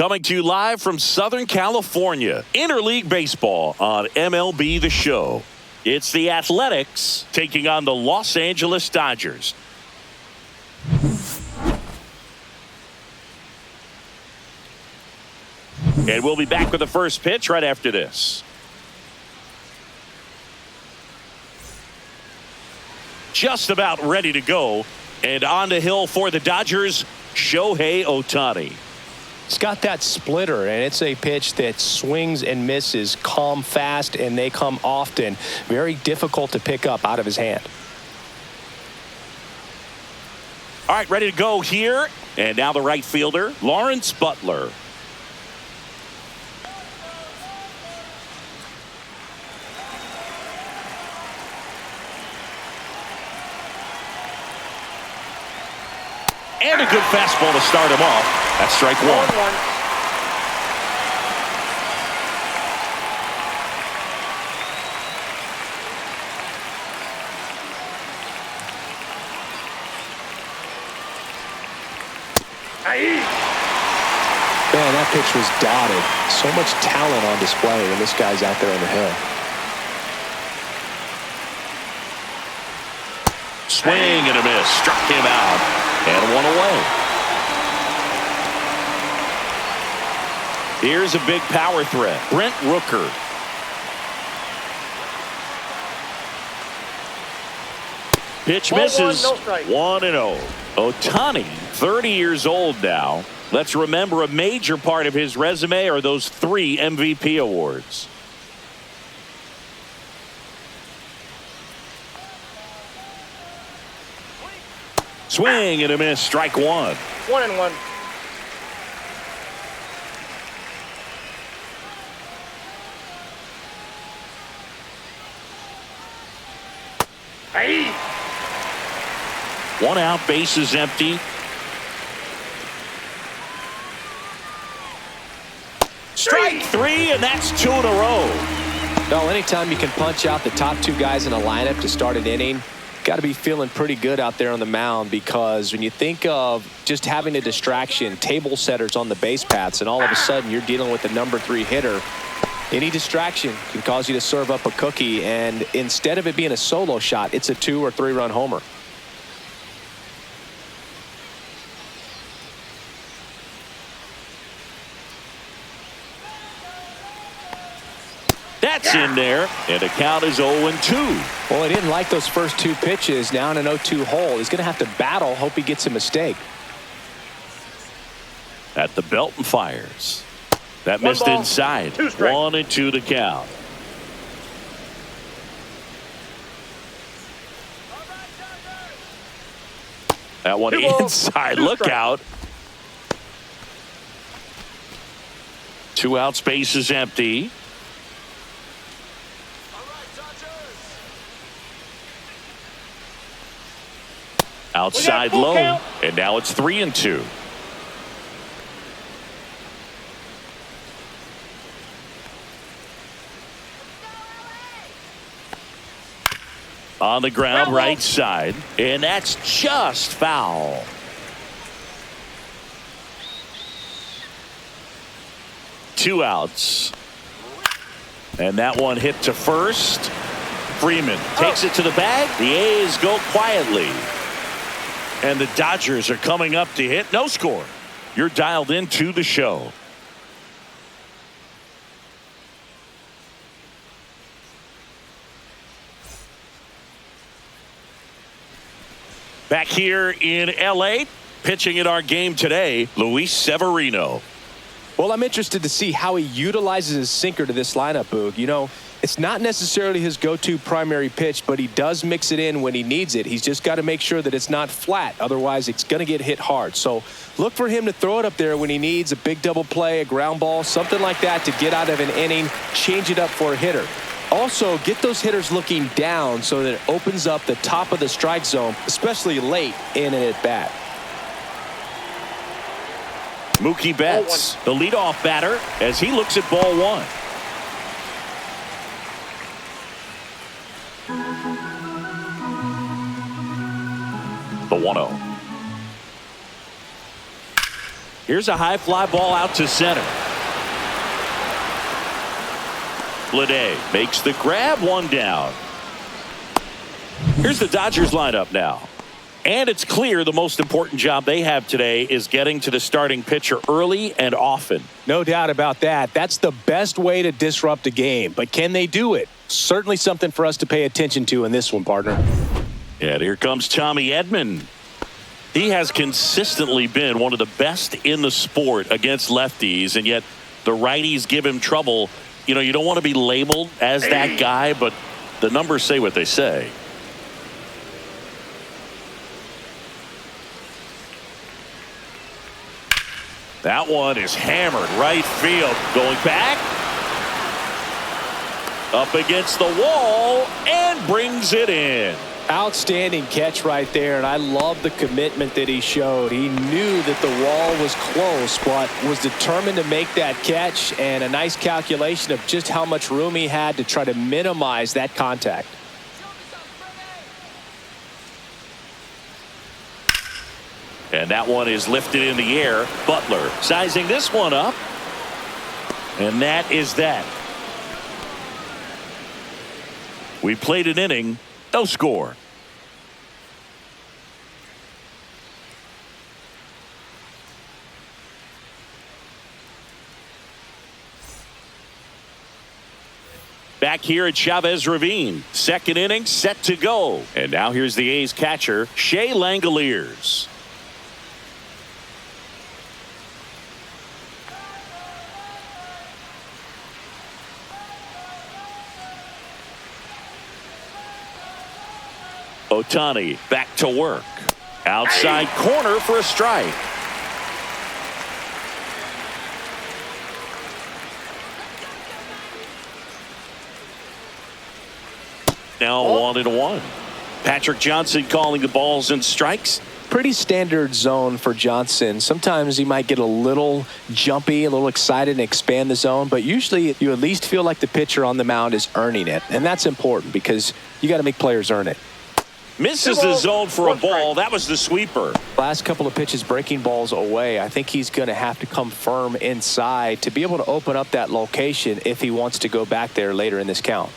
Coming to you live from Southern California, Interleague Baseball on MLB The Show. It's the Athletics taking on the Los Angeles Dodgers. And we'll be back with the first pitch right after this. Just about ready to go. And on the hill for the Dodgers, Shohei Ohtani. It's got that splitter, and it's a pitch that swings and misses, come fast, and they come often. Very difficult to pick up out of his hand. All right, ready to go here. And now the right fielder, Lawrence Butler. And a good fastball to start him off. That's strike one. Man, that pitch was dotted. So much talent on display when this guy's out there on the hill. Swing and a miss. Struck him out. And one away. Here's a big power threat. Brent Rooker. Pitch misses. 1-0. Ohtani, 30 years old now. Let's remember a major part of his resume are those 3 MVP awards. Swing and a miss. Strike one. 1-1. Hey. 1 out, base is empty. Strike 3, and that's 2 in a row. No, anytime you can punch out the top 2 guys in a lineup to start an inning, got to be feeling pretty good out there on the mound, because when you think of just having a distraction, table setters on the base paths, and all of a sudden you're dealing with the number 3 hitter, any distraction can cause you to serve up a cookie, and instead of it being a solo shot, it's a 2 or 3 run homer. That's in there, and the count is 0-2. Well, he didn't like those first 2 pitches. Now in an 0-2 hole, he's going to have to battle, hope he gets a mistake. At the belt and fires. That missed inside. 1-2 to count. That one inside. Look out. 2 out, space is empty. Outside low, and now it's 3-2. On the ground, right side, and that's just foul. Two outs, and that one hit to first. Freeman takes it to the bag. The A's go quietly. And the Dodgers are coming up to hit. No score. You're dialed into the show. Back here in L.A., pitching in our game today, Luis Severino. Well, I'm interested to see how he utilizes his sinker to this lineup, Boog. You know, it's not necessarily his go-to primary pitch, but he does mix it in when he needs it. He's just got to make sure that it's not flat. Otherwise, it's going to get hit hard. So look for him to throw it up there when he needs a big double play, a ground ball, something like that to get out of an inning, change it up for a hitter. Also, get those hitters looking down so that it opens up the top of the strike zone, especially late in an at-bat. Mookie Betts, the leadoff batter, as he looks at ball one. The 1-0. Here's a high fly ball out to center. Bleday makes the grab, one down. Here's the Dodgers lineup now. And it's clear the most important job they have today is getting to the starting pitcher early and often. No doubt about that. That's the best way to disrupt a game. But can they do it? Certainly something for us to pay attention to in this one, partner. And here comes Tommy Edman. He has consistently been one of the best in the sport against lefties, and yet the righties give him trouble. You know, you don't want to be labeled as that guy, but the numbers say what they say. That one is hammered right field. Going back. Up against the wall and brings it in. Outstanding catch right there, and I love the commitment that he showed. He knew that the wall was close, but was determined to make that catch, and a nice calculation of just how much room he had to try to minimize that contact. And that one is lifted in the air. Butler sizing this one up. And that is that. We played an inning, no score. Back here at Chavez Ravine. Second inning set to go. And now here's the A's catcher, Shea Langoliers. Ohtani back to work. Outside corner for a strike. Now 1-1. Patrick Johnson calling the balls and strikes. Pretty standard zone for Johnson. Sometimes he might get a little jumpy, a little excited and expand the zone, but usually you at least feel like the pitcher on the mound is earning it, and that's important because you got to make players earn it. Misses the zone for a ball. That was the sweeper. Last couple of pitches breaking balls away. I think he's going to have to come firm inside to be able to open up that location if he wants to go back there later in this count.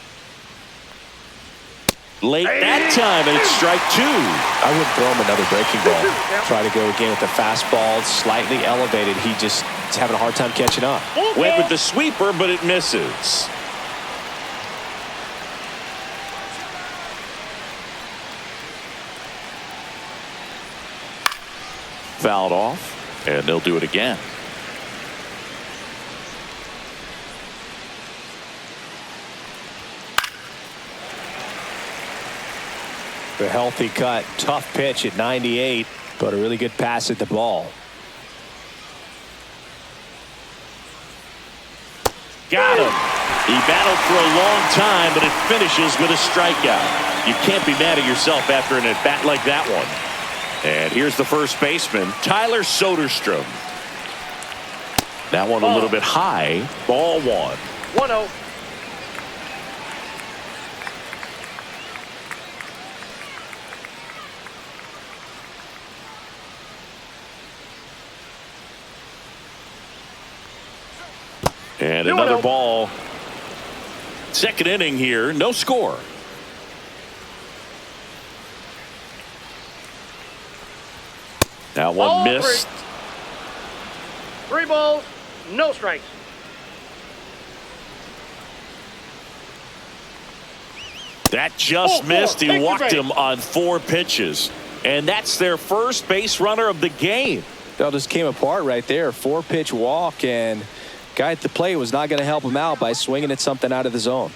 Late that time, and it's strike two. I wouldn't throw him another breaking ball. Try to go again with the fastball, slightly elevated. He just is having a hard time catching up. Went with the sweeper, but it misses. Fouled off, and they'll do it again. A healthy cut, tough pitch at 98, but a really good pass at the ball. Got him. He battled for a long time, but it finishes with a strikeout. You can't be mad at yourself after an at-bat like that one. And here's the first baseman, Tyler Soderstrom. That one a little bit high. Ball one. 1-0. And another ball. Second inning here, no score. That one missed. Three balls, no strikes. That just missed. He walked him on 4 pitches. And that's their first base runner of the game. That just came apart right there. 4-pitch walk, and guy at the plate was not going to help him out by swinging at something out of the zone.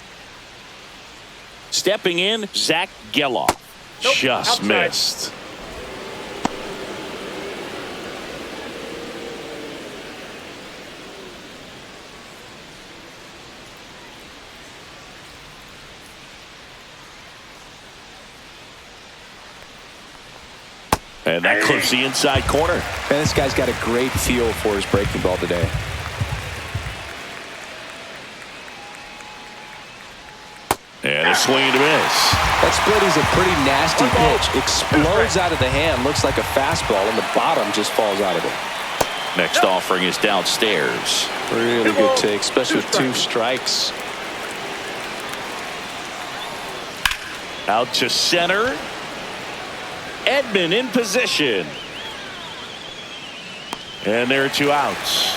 Stepping in, Zach Geloff. Just outside. missed. And that clips the inside corner. Man, this guy's got a great feel for his breaking ball today. And a swing and a miss. That split is a pretty nasty pitch. Explodes out of the hand. Looks like a fastball, and the bottom just falls out of it. Next offering is downstairs. Really good take, especially with 2 strikes. Out to center. Edman in position. And there are 2 outs.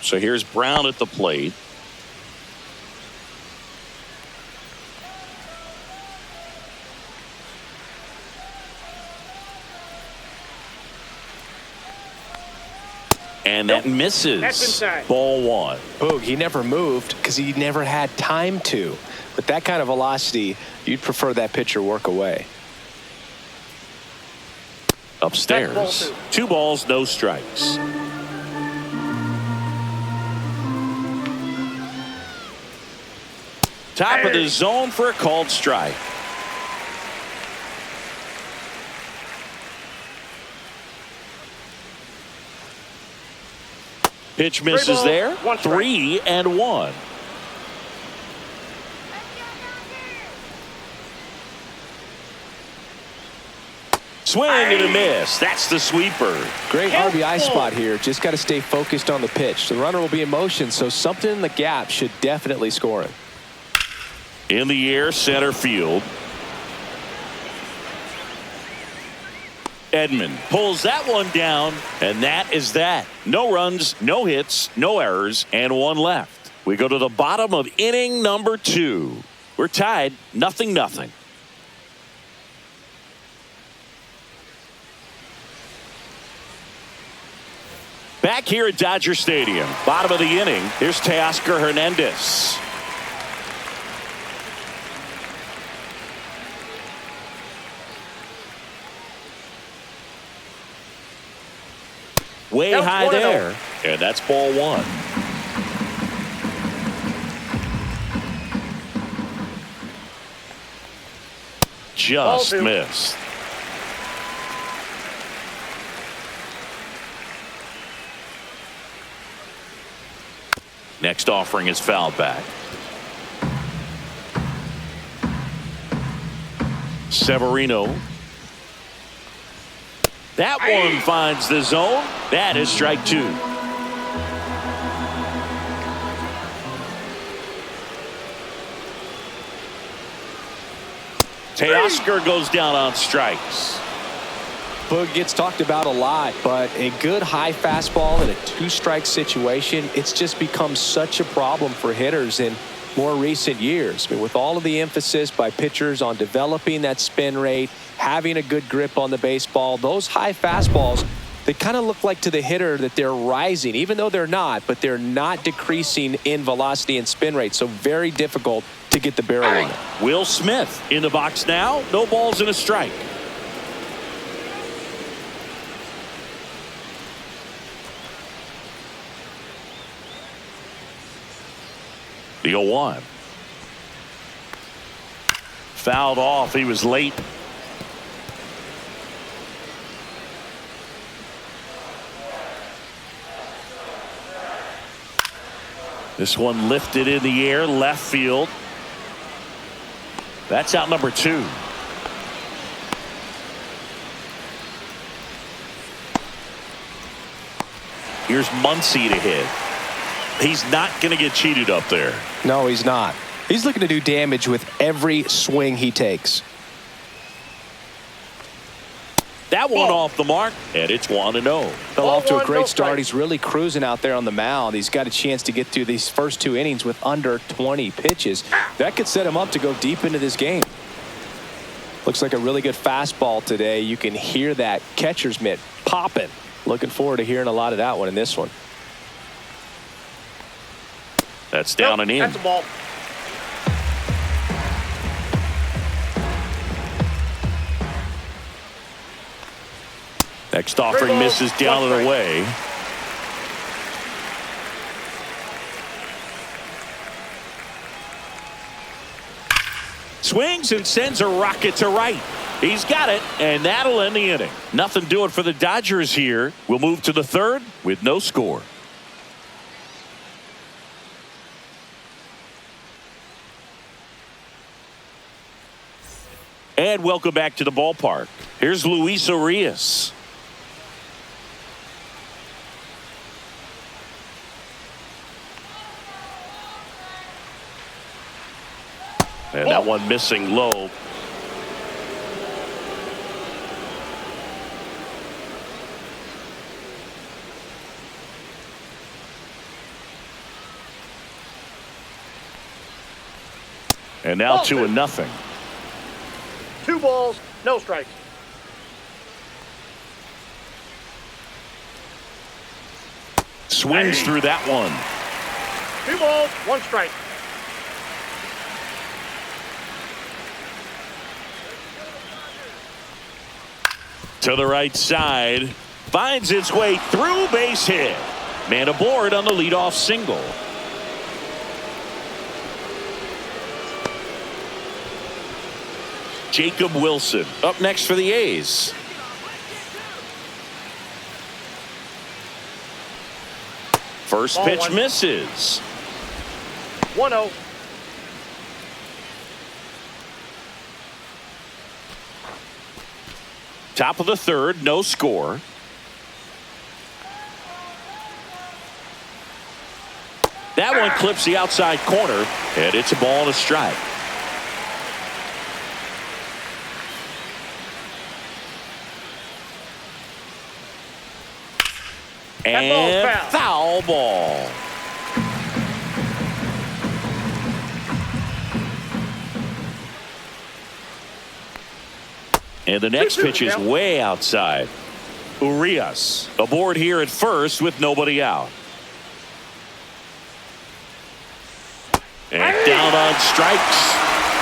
So here's Brown at the plate. And that misses. Ball 1. Boog, he never moved because he never had time to. But that kind of velocity, you'd prefer that pitcher work away. Upstairs. 2 balls, no strikes. Top of the zone for a called strike. Pitch misses there. 3-1. Swing and a miss. That's the sweeper. Great RBI spot here. Just got to stay focused on the pitch. The runner will be in motion, so something in the gap should definitely score him. In the air, center field. Edman pulls that one down, and that is that. No runs, no hits, no errors, and 1 left. We go to the bottom of inning number 2. We're tied, 0-0. Back here at Dodger Stadium, bottom of the inning, here's Teoscar Hernandez. Way high there, and that's ball 1. Just missed. Next offering is fouled back. Severino. That one finds the zone. That is strike 2. Teoscar goes down on strikes. Boog gets talked about a lot, but a good high fastball in a 2-strike situation, it's just become such a problem for hitters in more recent years. I mean, with all of the emphasis by pitchers on developing that spin rate, having a good grip on the baseball, those high fastballs, they kind of look like to the hitter that they're rising, even though they're not, but they're not decreasing in velocity and spin rate. So very difficult to get the barrel on it. Will Smith in the box now. No balls and a strike. The 0-1. Fouled off. He was late. This one lifted in the air, left field. That's out number 2. Here's Muncy to hit. He's not going to get cheated up there. No, he's not. He's looking to do damage with every swing he takes. That one off the mark, and it's 1-0. Fell off to a great start. He's really cruising out there on the mound. He's got a chance to get through these first 2 innings with under 20 pitches. That could set him up to go deep into this game. Looks like a really good fastball today. You can hear that catcher's mitt popping. Looking forward to hearing a lot of that one in this one. That's down and in. That's a ball. Next offering misses down and away. Swings and sends a rocket to right. He's got it, and that'll end the inning. Nothing doing for the Dodgers here. We'll move to the 3rd with no score. and welcome back to the ballpark. Here's Luis Urias. And that one missing low. And now 2-0. 2 balls, no strikes. Swings through that one. 2 balls, 1 strike. To the right side. Finds its way through, base hit. Man aboard on the leadoff single. Jacob Wilson up next for the A's. First pitch misses. 1-0. Top of the third, no score. That one clips the outside corner, and it's a ball and a strike. And foul ball. And the next pitch is way outside. Urias aboard here at first with nobody out. And down on strikes.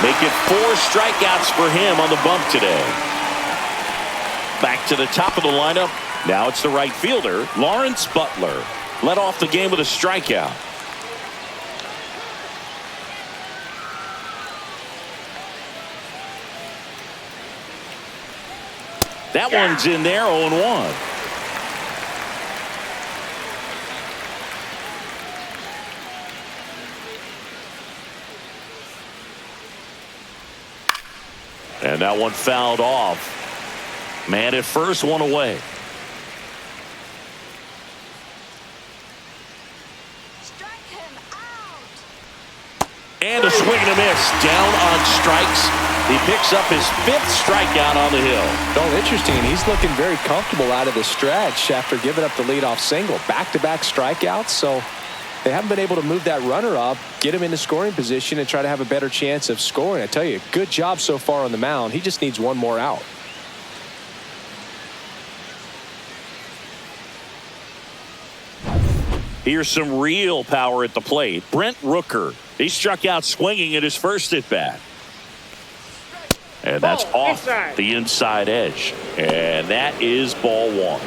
Make it 4 strikeouts for him on the bump today. Back to the top of the lineup. Now it's the right fielder, Lawrence Butler. Led off the game with a strikeout. That one's in there, 0-1. And that one fouled off. Man at first, 1 away. And a swing and a miss. Down on strikes. He picks up his 5th strikeout on the hill. Oh, interesting. He's looking very comfortable out of the stretch after giving up the leadoff single. Back-to-back strikeouts, so they haven't been able to move that runner up, get him into scoring position, and try to have a better chance of scoring. I tell you, good job so far on the mound. He just needs 1 more out. Here's some real power at the plate. Brent Rooker. He struck out swinging at his first at-bat. And that's off the inside edge. And that is ball 1.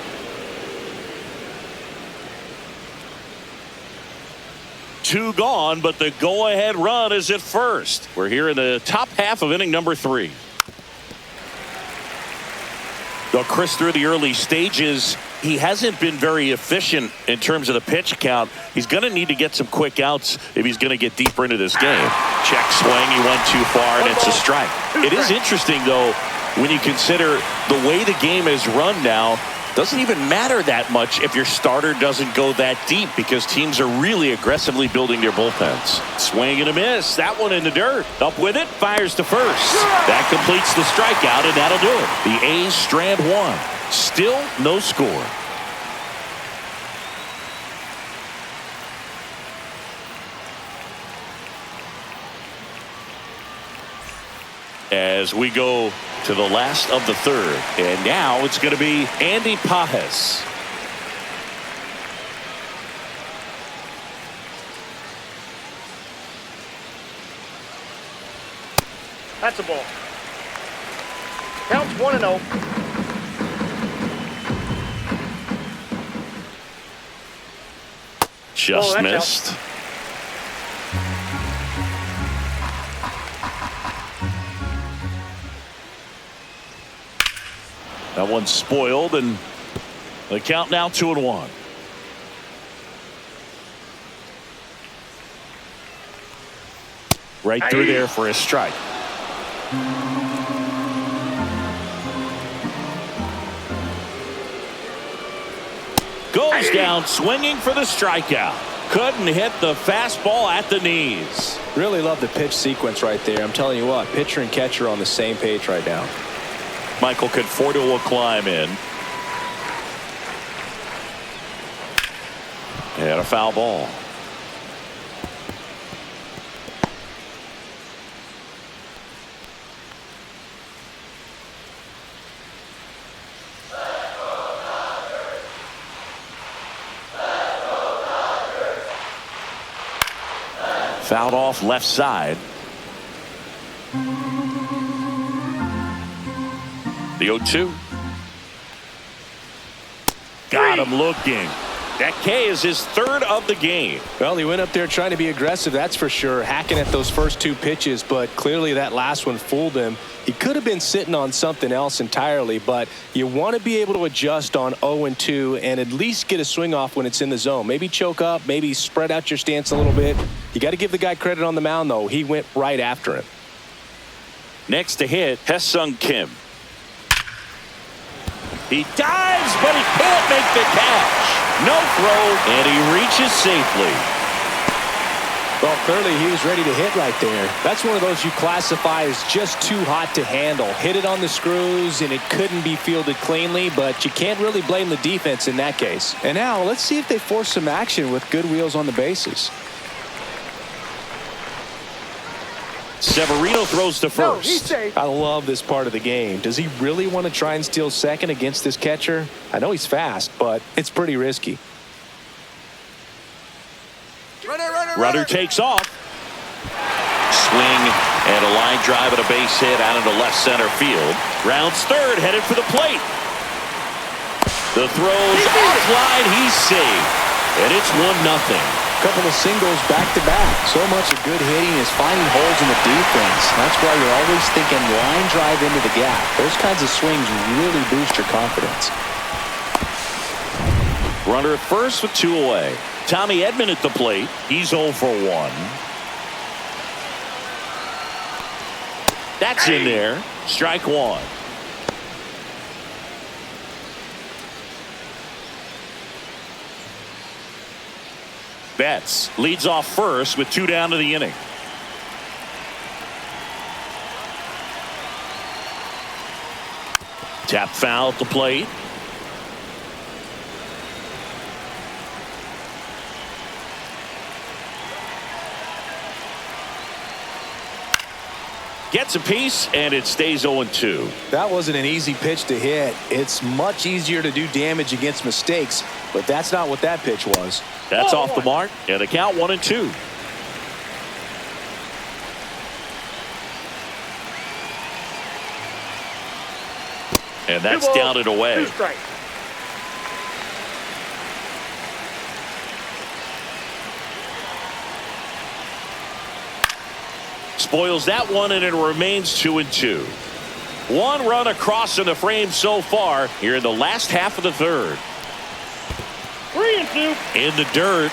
Two gone, but the go-ahead run is at first. We're here in the top half of inning number 3. Though Chris, through the early stages, he hasn't been very efficient in terms of the pitch count. He's going to need to get some quick outs if he's going to get deeper into this game. Check swing. He went too far, and it's a strike. It is interesting, though, when you consider the way the game is run now. Doesn't even matter that much if your starter doesn't go that deep because teams are really aggressively building their bullpens. Swing and a miss. That one in the dirt. Up with it. Fires to first. That completes the strikeout, and that'll do it. The A's strand 1. Still no score. As we go to the last of the third, and now it's going to be Andy Pajes. That's a ball. Counts 1-0. Just missed. That one's spoiled, and the count now 2-1. Right through there for a strike. Goes down swinging for the strikeout. Couldn't hit the fastball at the knees. Really love the pitch sequence right there. I'm telling you what, pitcher and catcher are on the same page right now. Michael Conforto will climb in. And a foul ball. Fouled off left side. The 0-2. Got him looking. That K is his third of the game. Well, he went up there trying to be aggressive, that's for sure, hacking at those first two pitches, but clearly that last one fooled him. He could have been sitting on something else entirely, but you want to be able to adjust on 0-2 and at least get a swing off when it's in the zone. Maybe choke up, maybe spread out your stance a little bit. You got to give the guy credit on the mound, though. He went right after him. Next to hit, Hye-Sung Kim. He dives, but he can't make the catch. No throw, and he reaches safely. Well, clearly he was ready to hit right there. That's one of those you classify as just too hot to handle. Hit it on the screws, and it couldn't be fielded cleanly, but you can't really blame the defense in that case. And now, let's see if they force some action with good wheels on the bases. Severino throws to No, he's first. safe. I love this part of the game. Does he really want to try and steal second against this catcher? I know he's fast, but it's pretty risky. Runner takes off. Swing and a line drive and a base hit out into left center field. Rounds third, headed for the plate. The throw's offline. He's safe, and it's 1-0. Couple of singles back-to-back. So much of good hitting is finding holes in the defense. That's why you're always thinking line drive into the gap. Those kinds of swings really boost your confidence. Runner at first with 2 away. Tommy Edman at the plate. He's 0 for 1. That's in there. Strike 1. Betts leads off first with 2 down to the inning. Tap foul at the plate. Gets a piece, and it stays 0-2. That wasn't an easy pitch to hit. It's much easier to do damage against mistakes, but that's not what that pitch was. That's off the mark, and the count 1-2. And that's 2 balls, down and away. 2 strikes. Spoils that one, and it remains 2-2. 1 run across in the frame so far here in the last half of the third. 3-2. In the dirt.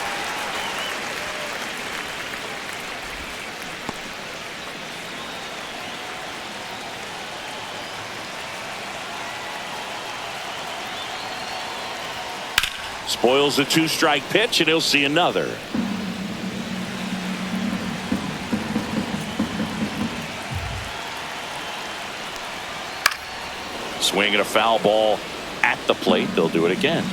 Spoils the 2-strike pitch, and he'll see another. Swinging a foul ball at the plate. They'll do it again.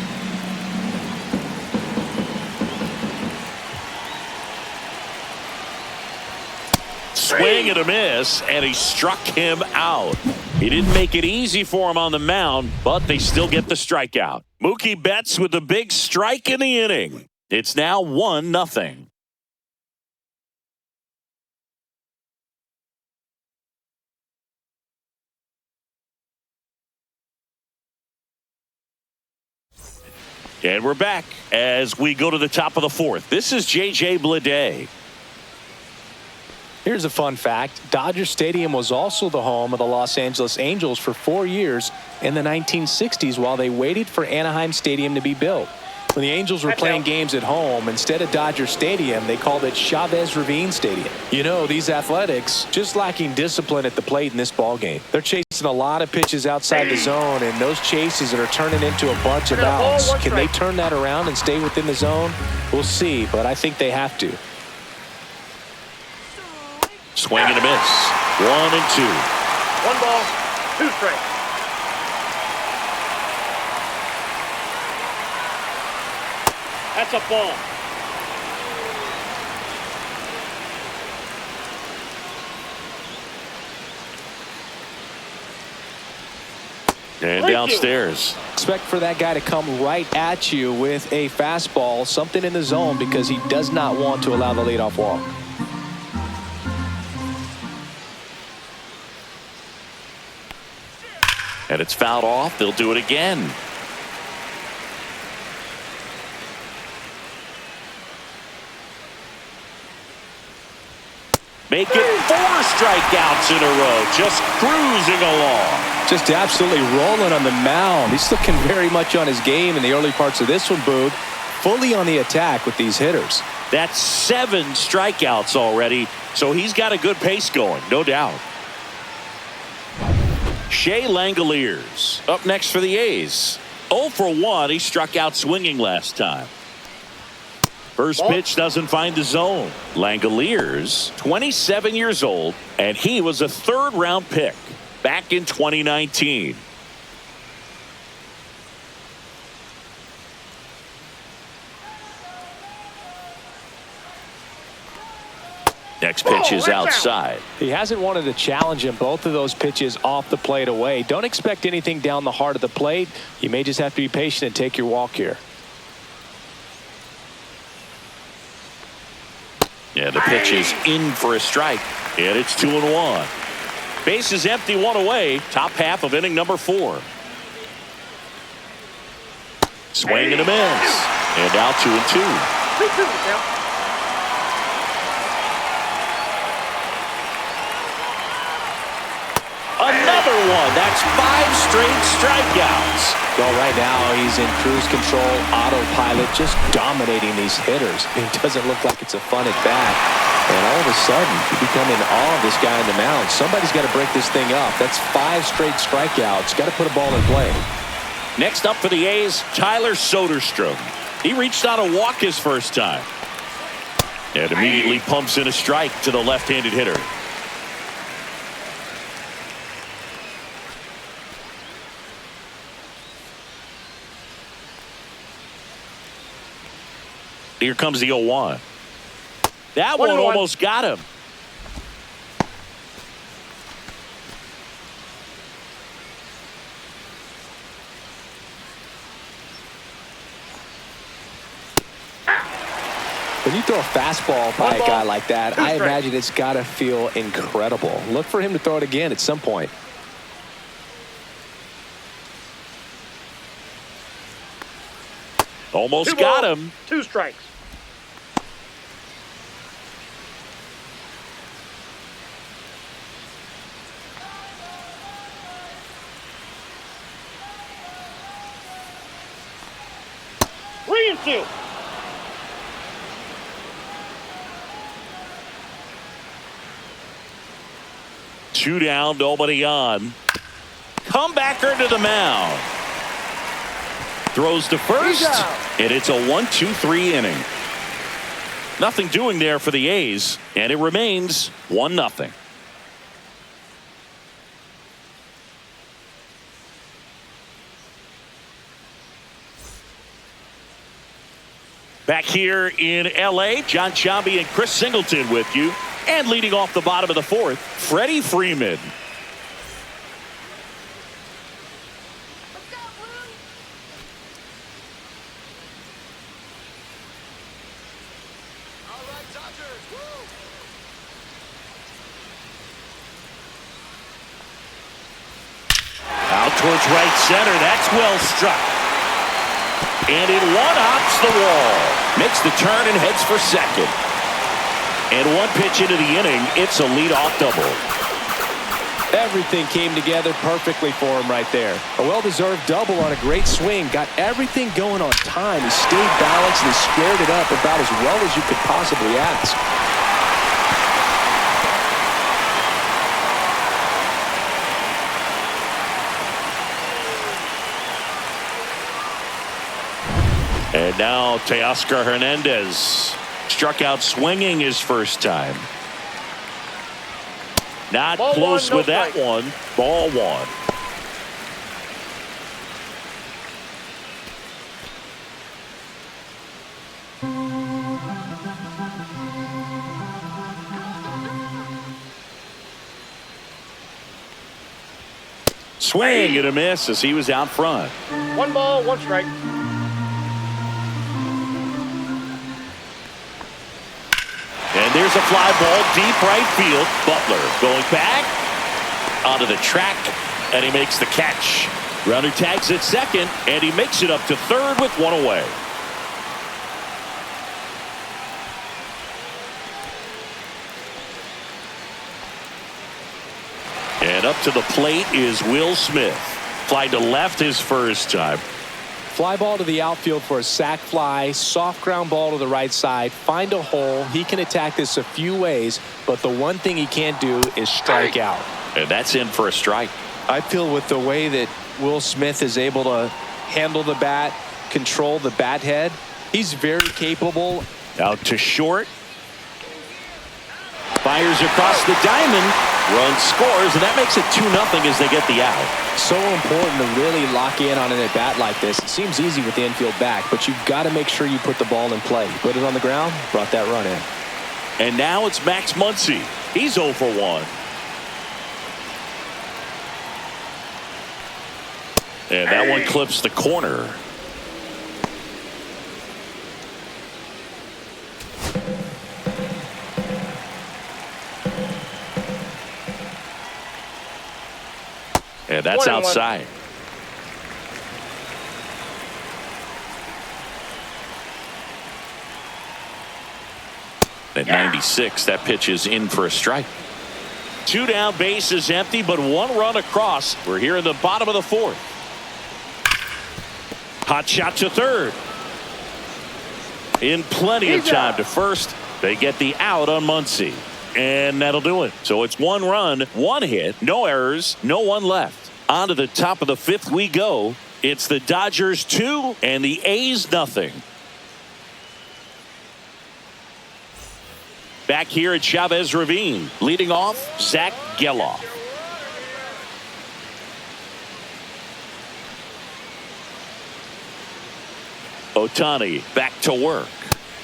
Swing and a miss, and he struck him out. He didn't make it easy for him on the mound, but they still get the strikeout. Mookie Betts with the big strike in the inning. It's now 1-0. And we're back as we go to the top of the fourth. This is J.J. Bleday. Here's a fun fact. Dodger Stadium was also the home of the Los Angeles Angels for 4 years in the 1960s while they waited for Anaheim Stadium to be built. When the Angels were playing games at home, instead of Dodger Stadium, they called it Chavez Ravine Stadium. You know, these Athletics just lacking discipline at the plate in this ballgame. They're chasing A lot of pitches outside the zone, and those chases that are turning into a bunch of outs. Can they turn that around and stay within the zone? We'll see, but I think they have to. Swing and a miss. 1-2. 1 ball, 2 strikes. That's a ball. And downstairs. Expect for that guy to come right at you with a fastball, something in the zone, because he does not want to allow the leadoff walk. And it's fouled off. They'll do it again. Make it 4 strikeouts in a row. Just cruising along. Just absolutely rolling on the mound. He's looking very much on his game in the early parts of this one, Boog. Fully on the attack with these hitters. That's 7 strikeouts already, so he's got a good pace going, no doubt. Shea Langoliers up next for the A's. 0 for 1. He struck out swinging last time. First pitch doesn't find the zone. Langoliers, 27 years old, and he was a 3rd-round pick back in 2019. Next pitch is outside. He hasn't wanted to challenge him. Both of those pitches off the plate away. Don't expect anything down the heart of the plate. You may just have to be patient and take your walk here. Yeah, the pitch is in for a strike, and it's 2-1. Base is empty, 1 away. Top half of inning number 4. Swing and a miss. And now 2-2. 2-2 count. Another one. That's 5 straight strikeouts. Well, right now he's in cruise control, autopilot, just dominating these hitters. It doesn't look like it's a fun at bat. And all of a sudden, you become in awe of this guy on the mound. Somebody's got to break this thing up. That's 5 straight strikeouts. Got to put a ball in play. Next up for the A's, Tyler Soderstrom. He reached out a walk his first time. And immediately pumps in a strike to the left-handed hitter. Here comes the 0-1. That one almost got him. When you throw a fastball by a guy like that, I imagine it's got to feel incredible. Look for him to throw it again at some point. Almost got him. 2 strikes. Three and 2. Two down, nobody on. Comebacker to the mound. Throws to first, and it's a 1-2-3 inning. Nothing doing there for the A's, and it remains 1-0. Back here in L.A., John Chambi and Chris Singleton with you. And leading off the bottom of the 4th, Freddie Freeman. Out towards right center. That's well struck. And it one-hops the wall. Makes the turn and heads for second. And 1 pitch into the inning, it's a leadoff double. Everything came together perfectly for him right there. A well-deserved double on a great swing. Got everything going on time. He stayed balanced and he squared it up about as well as you could possibly ask. And now Teoscar Hernandez struck out swinging his first time. Not Ball close one, no with that strike. one. Ball one. Swing and a miss as he was out front. 1 ball, 1 strike. And there's a fly ball deep right field. Butler going back onto the track, and he makes the catch. Runner tags at second, and he makes it up to third with 1 away. And up to the plate is Will Smith. Fly to left his first time. Fly ball to the outfield for a sac fly. Soft ground ball to the right side. Find a hole. He can attack this a few ways, but the one thing he can't do is strike out. And that's in for a strike. I feel with the way that Will Smith is able to handle the bat, control the bat head, he's very capable. Out to short. Fires across the diamond. Run scores, and that makes it 2-0 as they get the out. So important to really lock in on an at bat like this. It seems easy with the infield back, but you've got to make sure you put the ball in play. Put it on the ground, brought that run in. And now it's Max Muncy. He's 0 for 1. And that one clips the corner. And that's 21. outside. At 96, that pitch is in for a strike. 2 down, bases empty, but 1 run across. We're here in the bottom of the 4th. Hot shot to third. In plenty of time to first. They get the out on Muncy. And that'll do it. So it's 1 run, 1 hit, no errors, no one left. On to the top of the 5th we go. It's the Dodgers 2 and the A's 0. Back here at Chavez Ravine. Leading off, Zach Geloff. Ohtani back to work.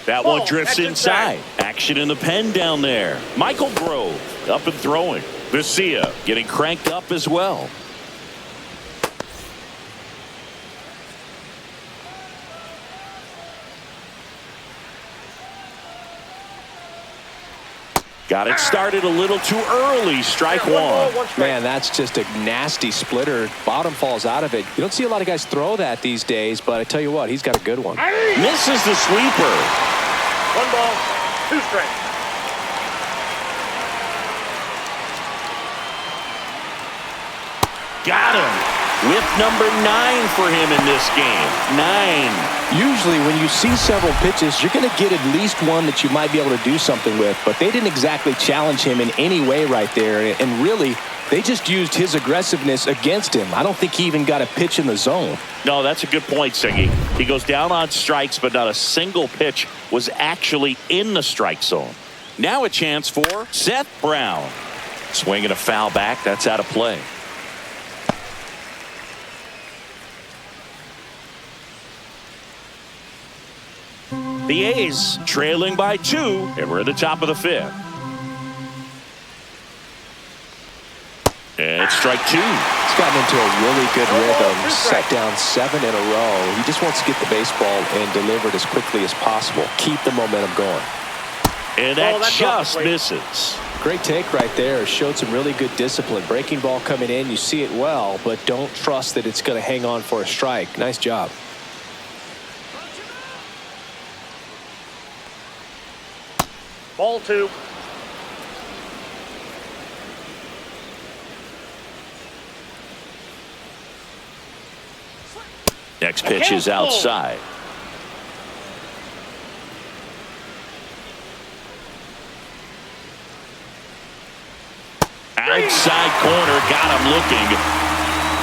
That one drifts inside. Action in the pen down there. Michael Grove up and throwing. Vesia getting cranked up as well. Got it started a little too early. Strike 1. Man, that's just a nasty splitter. Bottom falls out of it. You don't see a lot of guys throw that these days, but I tell you what, he's got a good one. Misses the sweeper. 1 ball, 2 strikes. Got him. With number 9 for him in this game. 9. Usually when you see several pitches, you're going to get at least one that you might be able to do something with, but they didn't exactly challenge him in any way right there, and really they just used his aggressiveness against him. I don't think he even got a pitch in the zone. No, that's a good point, Siggy. He goes down on strikes, but not a single pitch was actually in the strike zone. Now a chance for Seth Brown. Swinging a foul back. That's out of play. The A's trailing by 2, and we're at the top of the 5th. And it's strike 2. He's gotten into a really good rhythm, set down 7 in a row. He just wants to get the baseball and deliver it as quickly as possible. Keep the momentum going. And that just misses. Great take right there. Showed some really good discipline. Breaking ball coming in, you see it well, but don't trust that it's going to hang on for a strike. Nice job. Ball 2. Next pitch is outside. Outside corner, got him looking.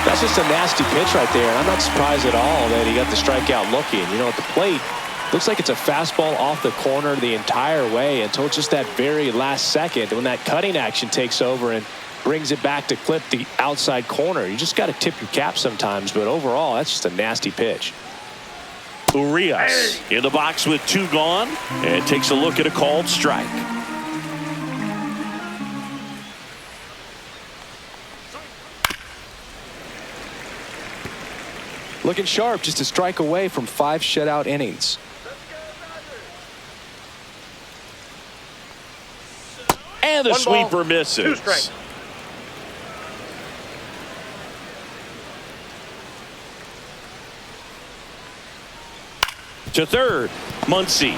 That's just a nasty pitch right there, and I'm not surprised at all that he got the strikeout looking. You know, at the plate, looks like it's a fastball off the corner the entire way until just that very last second when that cutting action takes over and brings it back to clip the outside corner. You just got to tip your cap sometimes, but overall, that's just a nasty pitch. Urias in the box with 2 gone and takes a look at a called strike. Looking sharp, just a strike away from 5 shutout innings. And the 1 ball, sweeper misses. 2 strikes. To third, Muncy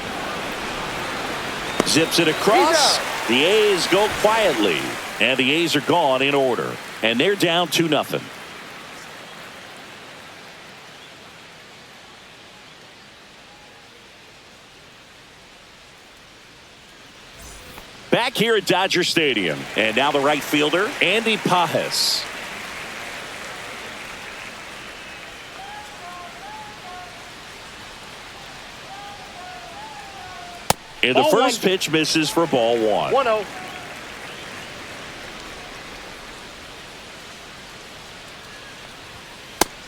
zips it across. The A's go quietly, and the A's are gone in order, and they're down 2-0. Back here at Dodger Stadium, and now the right fielder, Andy Pajes. And the first pitch misses for ball 1. 1-0.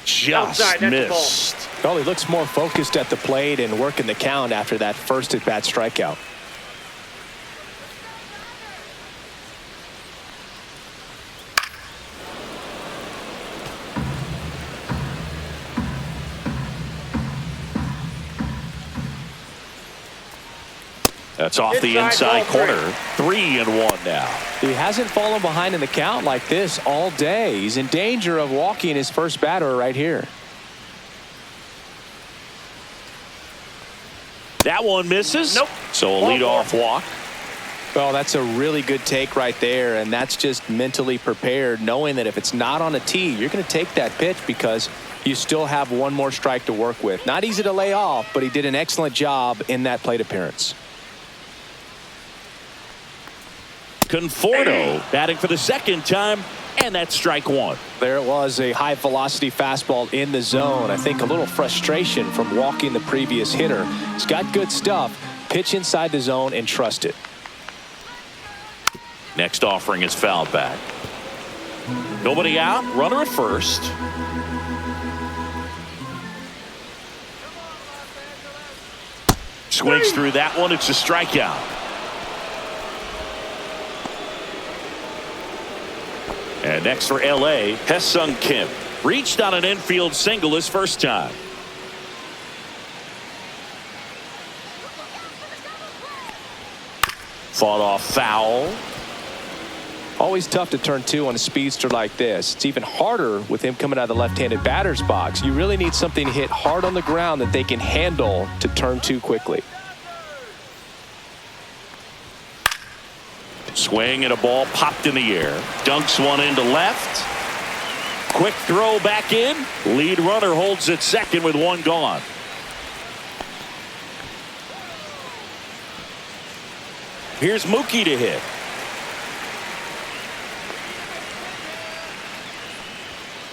Just Outside, that's the missed. Well, he looks more focused at the plate and working the count after that first at-bat strikeout. That's off the inside corner. 3-1 now. He hasn't fallen behind in the count like this all day. He's in danger of walking his first batter right here. That one misses. Nope. So a leadoff walk. Well, that's a really good take right there, and that's just mentally prepared, knowing that if it's not on a tee, you're going to take that pitch because you still have one more strike to work with. Not easy to lay off, but he did an excellent job in that plate appearance. Conforto batting for the second time, and that's strike 1. There it was, a high velocity fastball in the zone. I think a little frustration from walking the previous hitter. He's got good stuff. Pitch inside the zone and trust it. Next offering is fouled back. Nobody out, runner at first. Swings through that one. It's a strikeout. And next for L.A., Ha-Seong Kim. Reached on an infield single his first time. Fought off foul. Always tough to turn 2 on a speedster like this. It's even harder with him coming out of the left-handed batter's box. You really need something to hit hard on the ground that they can handle to turn 2 quickly. Swing and a ball popped in the air. Dunks one into left. Quick throw back in. Lead runner holds at second with 1 gone. Here's Mookie to hit.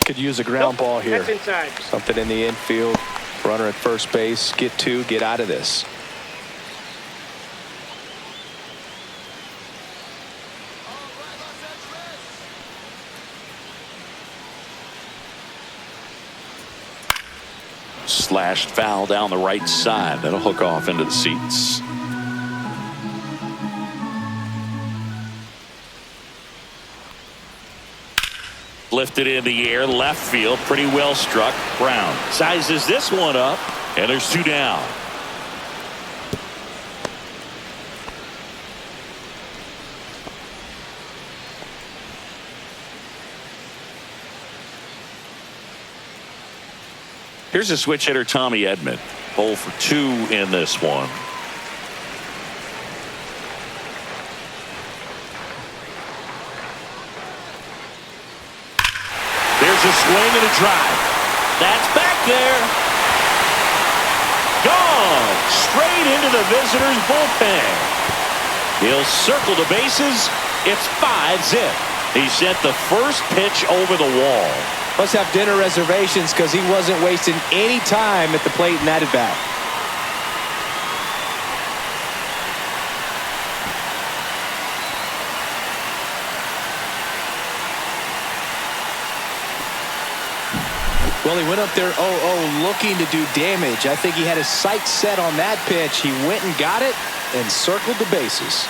Could use a ground ball here. That's inside. Something in the infield. Runner at first base. Get 2. Get out of this. Slashed foul down the right side. That'll hook off into the seats. Lifted in the air, left field, pretty well struck. Brown sizes this one up, and there's 2 down. Here's a switch hitter, Tommy Edman. 0 for 2 in this one. There's a swing and a drive. That's back there. Gone. Straight into the visitors' bullpen. He'll circle the bases. It's 5-zip. He sent the first pitch over the wall. Must have dinner reservations because he wasn't wasting any time at the plate in that at bat. Well, he went up there 0-0 looking to do damage. I think he had his sights set on that pitch. He went and got it and circled the bases.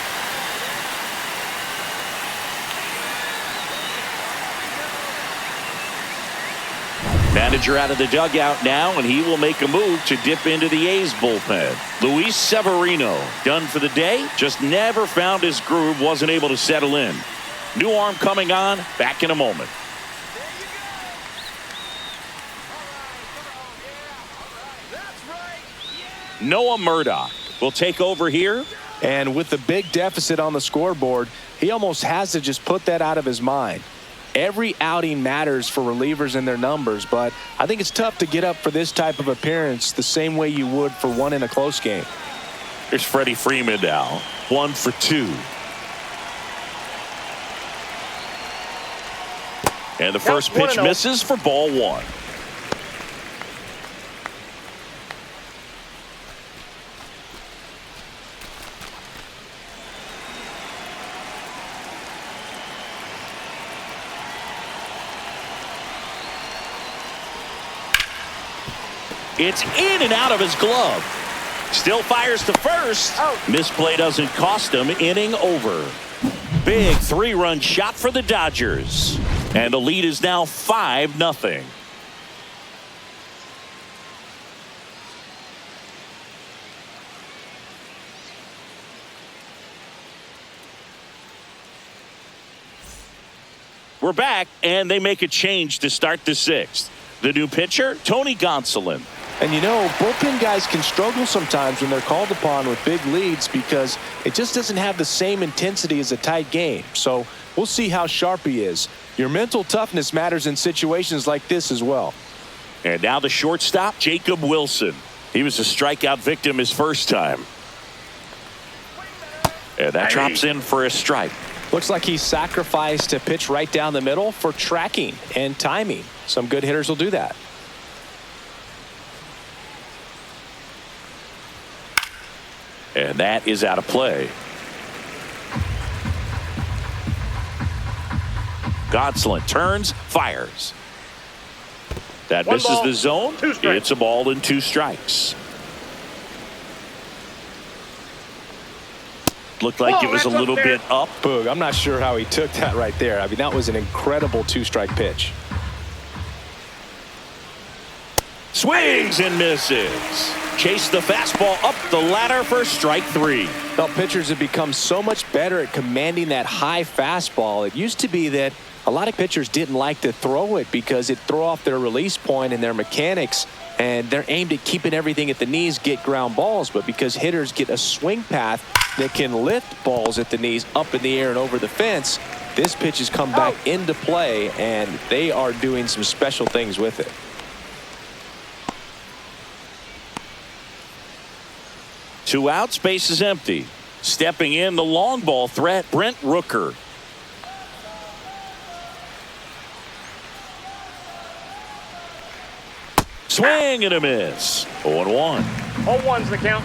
Manager out of the dugout now, and he will make a move to dip into the A's bullpen. Luis Severino done for the day. Just never found his groove. Wasn't able to settle in. New arm coming on. Back in a moment. Noah Murdoch will take over here. And with the big deficit on the scoreboard, he almost has to just put that out of his mind. Every outing matters for relievers and their numbers, but I think it's tough to get up for this type of appearance the same way you would for one in a close game. Here's Freddie Freeman now. 1 for 2. And the first pitch misses for ball 1. It's in and out of his glove. Still fires to first. Misplay doesn't cost him. Inning over. Big 3-run shot for the Dodgers. And the lead is now 5-0. We're back, and they make a change to start the 6th. The new pitcher, Tony Gonsolin. And you know, bullpen guys can struggle sometimes when they're called upon with big leads because it just doesn't have the same intensity as a tight game. So we'll see how sharp he is. Your mental toughness matters in situations like this as well. And now the shortstop, Jacob Wilson. He was a strikeout victim his first time. And that drops in for a strike. Looks like he sacrificed a pitch right down the middle for tracking and timing. Some good hitters will do that. And that is out of play. Gonsolin turns, fires. That misses the zone. It's a ball and 2 strikes. Looked like it was a little bit up. Boog, I'm not sure how he took that right there. I mean, that was an incredible 2-strike pitch. Swings and misses. Chase the fastball up the ladder for strike 3. Well, pitchers have become so much better at commanding that high fastball. It used to be that a lot of pitchers didn't like to throw it because it'd throw off their release point and their mechanics, and they're aimed at keeping everything at the knees, get ground balls. But because hitters get a swing path that can lift balls at the knees up in the air and over the fence, this pitch has come back into play, and they are doing some special things with it. Two outs, base is empty. Stepping in, the long ball threat, Brent Rooker. Swing and a miss. 0-1. 0-1's the count.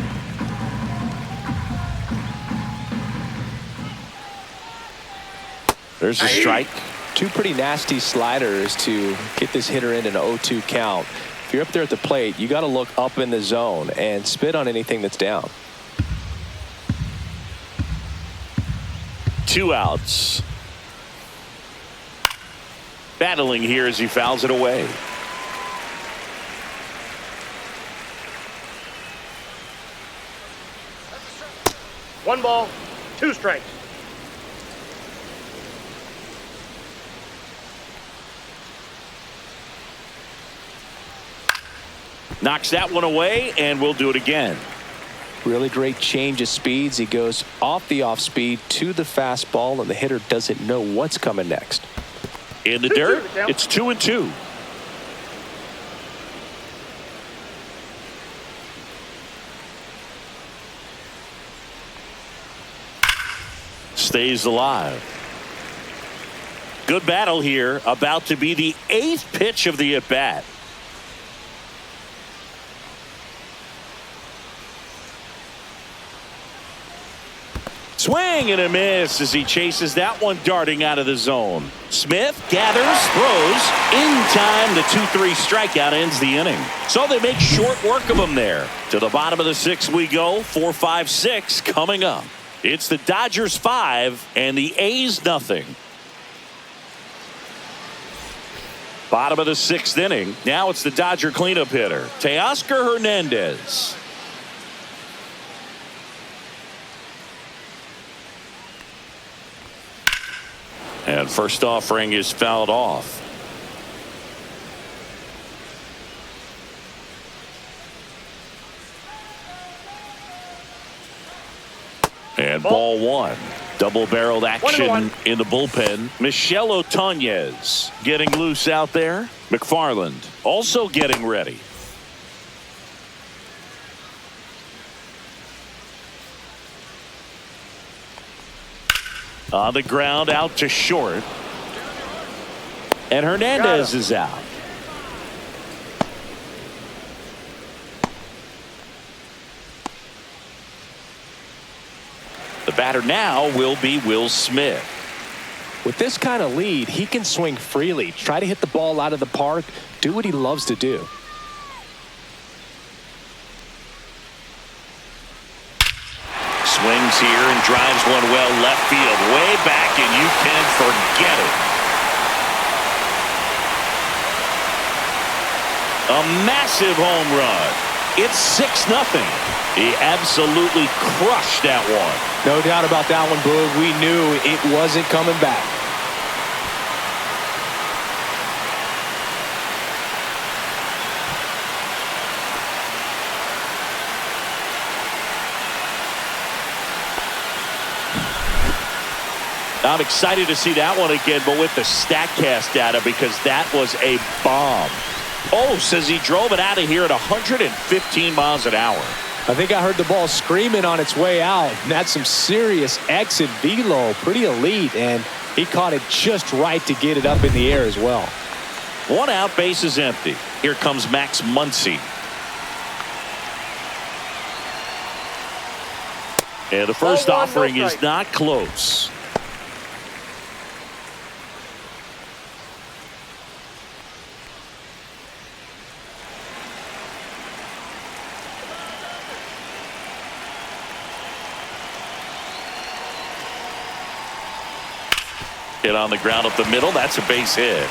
There's a strike. 2 pretty nasty sliders to get this hitter in an 0-2 count. If you're up there at the plate, you got to look up in the zone and spit on anything that's down. 2 outs. Battling here as he fouls it away. One ball, 2 strikes. Knocks that one away, and we'll do it again. Really great change of speeds. He goes off the off speed to the fastball, and the hitter doesn't know what's coming next. In the dirt, it's 2-2. Stays alive. Good battle here. About to be the 8th pitch of the at-bat. Swing and a miss as he chases that one darting out of the zone. Smith gathers, throws, in time. The 2-3 strikeout ends the inning. So they make short work of him there. To the bottom of the 6th we go. 4, 5, 6 coming up. It's the Dodgers 5 and the A's nothing. Bottom of the 6th inning. Now it's the Dodger cleanup hitter, Teoscar Hernandez. And first offering is fouled off. And ball 1. Double-barreled action in the bullpen. Michel Otañez getting loose out there. McFarland also getting ready. On the ground, out to short. And Hernandez is out. The batter now will be Will Smith. With this kind of lead, he can swing freely, try to hit the ball out of the park, do what he loves to do. Swings here and drives one well left field, way back, and you can forget it. A massive home run. It's 6-0. He absolutely crushed that one. No doubt about that one, Boog. We knew it wasn't coming back. I'm excited to see that one again, but with the StatCast data, because that was a bomb. Oh, says he drove it out of here at 115 miles an hour. I think I heard the ball screaming on its way out. And that's some serious exit velo, pretty elite, and he caught it just right to get it up in the air as well. 1 out, base is empty. Here comes Max Muncy. And the first offering is not close. Hit on the ground up the middle. That's a base hit.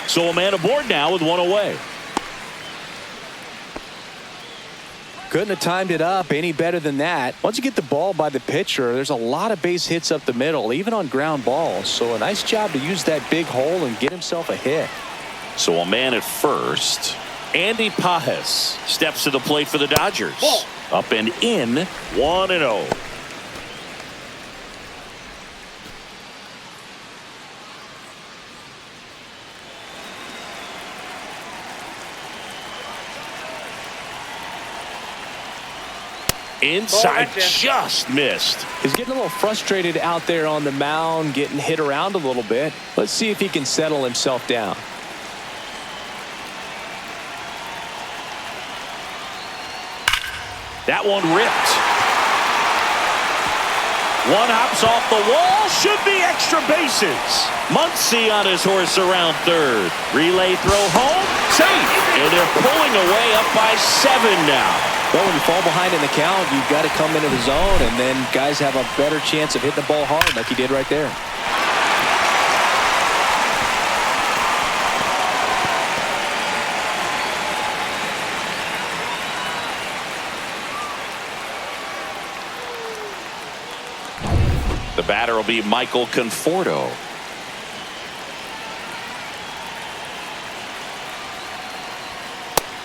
So a man aboard now with 1 away. Couldn't have timed it up any better than that. Once you get the ball by the pitcher, there's a lot of base hits up the middle, even on ground balls. So a nice job to use that big hole and get himself a hit. So a man at first. Andy Pajes steps to the plate for the Dodgers. Ball. Up and in, 1-0. Inside, just missed. He's getting a little frustrated out there on the mound, getting hit around a little bit. Let's see if he can settle himself down. That one ripped. One hops off the wall. Should be extra bases. Muncy on his horse around third. Relay throw home. Safe. And they're pulling away up by 7 now. Well, when you fall behind in the count, you've got to come into the zone, and then guys have a better chance of hitting the ball hard like he did right there. The batter will be Michael Conforto.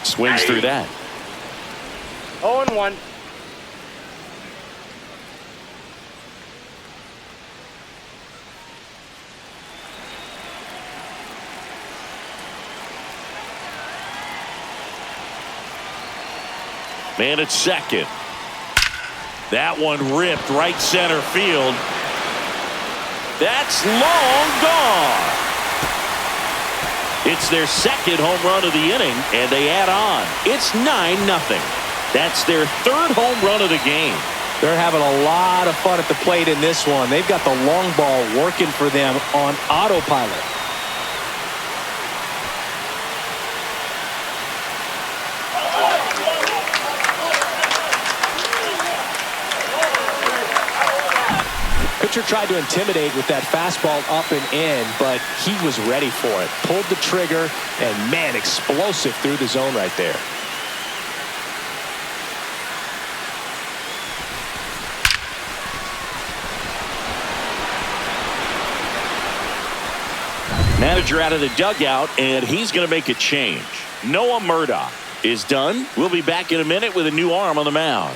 Swings through that. 0-1. Man at second. That one ripped right center field. That's long gone. It's their second home run of the inning, and they add on. It's 9-0. That's their third home run of the game. They're having a lot of fun at the plate in this one. They've got the long ball working for them on autopilot. Pitcher tried to intimidate with that fastball up and in, but he was ready for it. Pulled the trigger, and man, explosive through the zone right there. Manager out of the dugout, and he's going to make a change. Noah Murdoch is done. We'll be back in a minute with a new arm on the mound.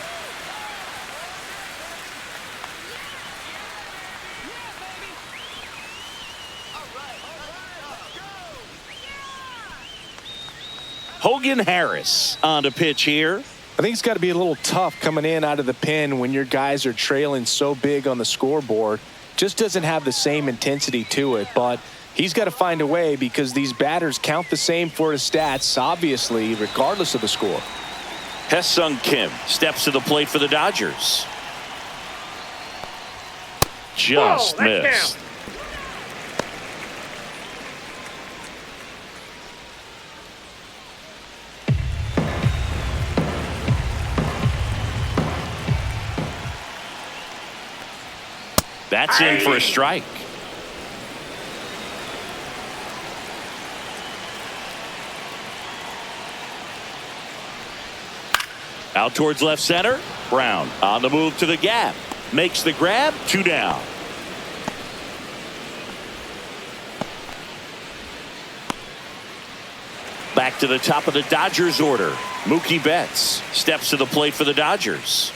Hogan Harris on to pitch here. I think it's got to be a little tough coming in out of the pen when your guys are trailing so big on the scoreboard. Just doesn't have the same intensity to it, but he's got to find a way because these batters count the same for his stats, obviously, regardless of the score. Hesung Kim steps to the plate for the Dodgers. Just missed. Down. That's in for a strike. Out towards left center. Brown on the move to the gap. Makes the grab. 2 down. Back to the top of the Dodgers order. Mookie Betts steps to the plate for the Dodgers.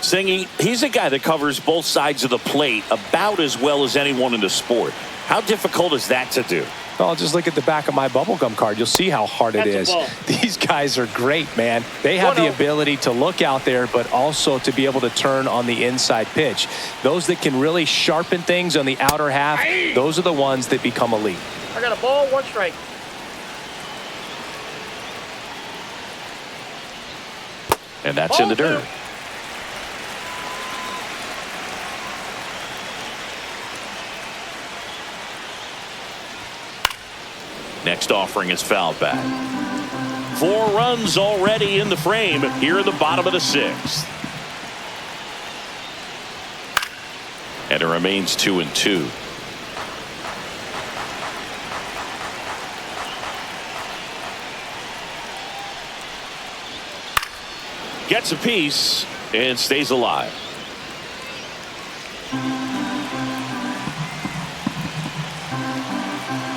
Singy, he's a guy that covers both sides of the plate about as well as anyone in the sport. How difficult is that to do? Well, just look at the back of my bubblegum card. You'll see how hard it is. These guys are great, man. They have the ability to look out there, but also to be able to turn on the inside pitch. Those that can really sharpen things on the outer half, those are the ones that become elite. I got a ball, 1 strike. And that's in the dirt. Next offering is fouled back. 4 runs already in the frame here in the bottom of the 6th. And it remains 2-2. Gets a piece and stays alive.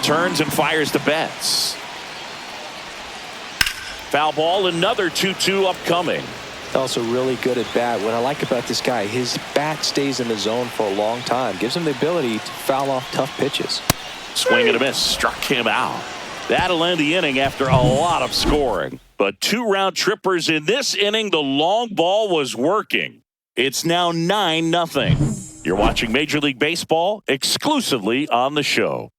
Turns and fires to Betts. Foul ball, another 2-2 upcoming. Also really good at bat. What I like about this guy, his bat stays in the zone for a long time. Gives him the ability to foul off tough pitches. Swing and a miss. Struck him out. That'll end the inning after a lot of scoring. But 2 round trippers in this inning. The long ball was working. It's now 9-0. You're watching Major League Baseball exclusively on the show.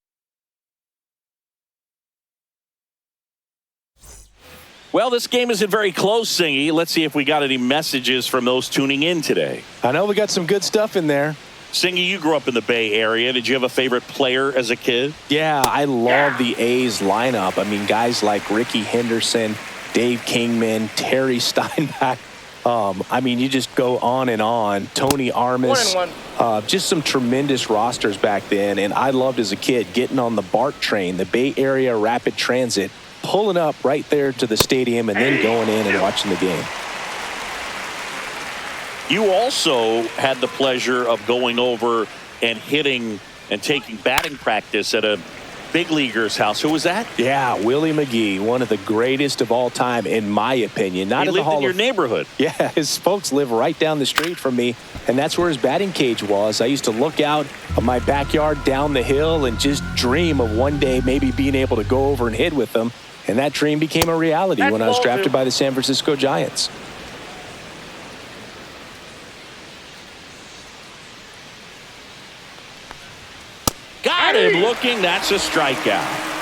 Well, this game isn't very close, Singy. Let's see if we got any messages from those tuning in today. I know we got some good stuff in there. Singy, you grew up in the Bay Area. Did you have a favorite player as a kid? Yeah, I love the A's lineup. I mean, guys like Ricky Henderson, Dave Kingman, Terry Steinbach. I mean, you just go on and on. Tony Armas. 1-1. Just some tremendous rosters back then. And I loved as a kid getting on the BART train, the Bay Area Rapid Transit, pulling up right there to the stadium and then going in and watching the game. You also had the pleasure of going over and hitting and taking batting practice at a big leaguer's house. Who was that? Yeah, Willie McGee, one of the greatest of all time, in my opinion. Not he in the lived Hall in your of... neighborhood. Yeah, his folks live right down the street from me, and that's where his batting cage was. I used to look out of my backyard down the hill and just dream of one day maybe being able to go over and hit with them. And that dream became a reality when I was drafted by the San Francisco Giants. looking. That's a strikeout.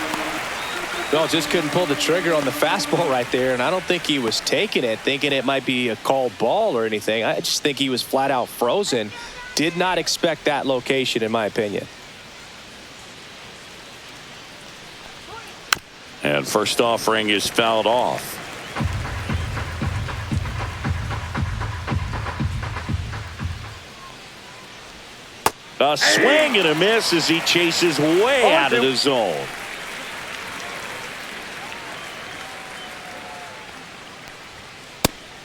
No, just couldn't pull the trigger on the fastball right there, and I don't think he was taking it, thinking it might be a called ball or anything. I just think he was flat out frozen. Did not expect that location, in my opinion. And first offering is fouled off. A swing and a miss as he chases way out of the zone.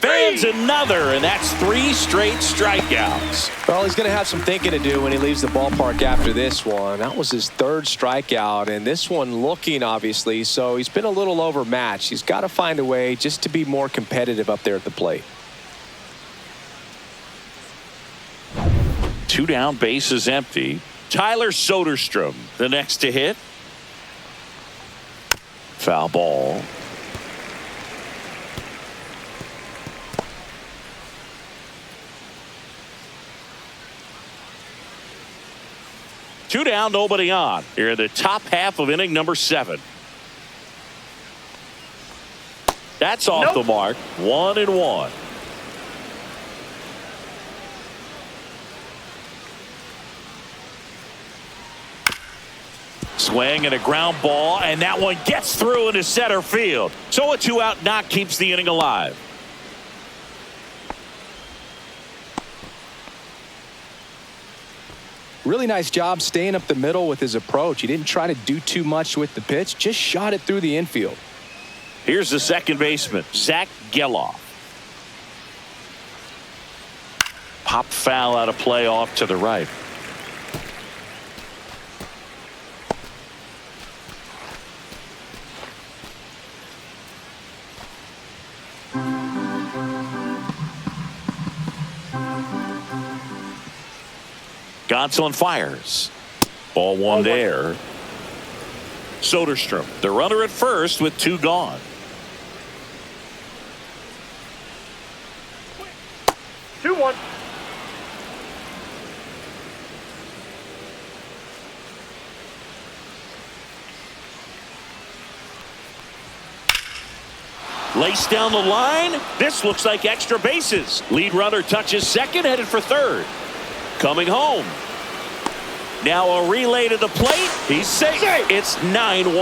Fans another, and that's 3 straight strikeouts. Well, he's going to have some thinking to do when he leaves the ballpark after this one. That was his 3rd strikeout, and this one looking, obviously, so he's been a little overmatched. He's got to find a way just to be more competitive up there at the plate. 2 down, bases empty. Tyler Soderstrom, the next to hit. Foul ball. Two down, nobody on. Here in the top half of inning number 7. That's off the mark. 1-1. Swing and a ground ball, and that one gets through into center field. So a 2-out knock keeps the inning alive. Really nice job staying up the middle with his approach. He didn't try to do too much with the pitch, just shot it through the infield. Here's the second baseman, Zach Geloff. Pop foul out of play off to the right. Gonsolin fires. Ball 1 there. Soderstrom, the runner at first with 2 gone. Two, one. Laced down the line. This looks like extra bases. Lead runner touches second, headed for third. Coming home. Now a relay to the plate. He's safe. It's 9-1.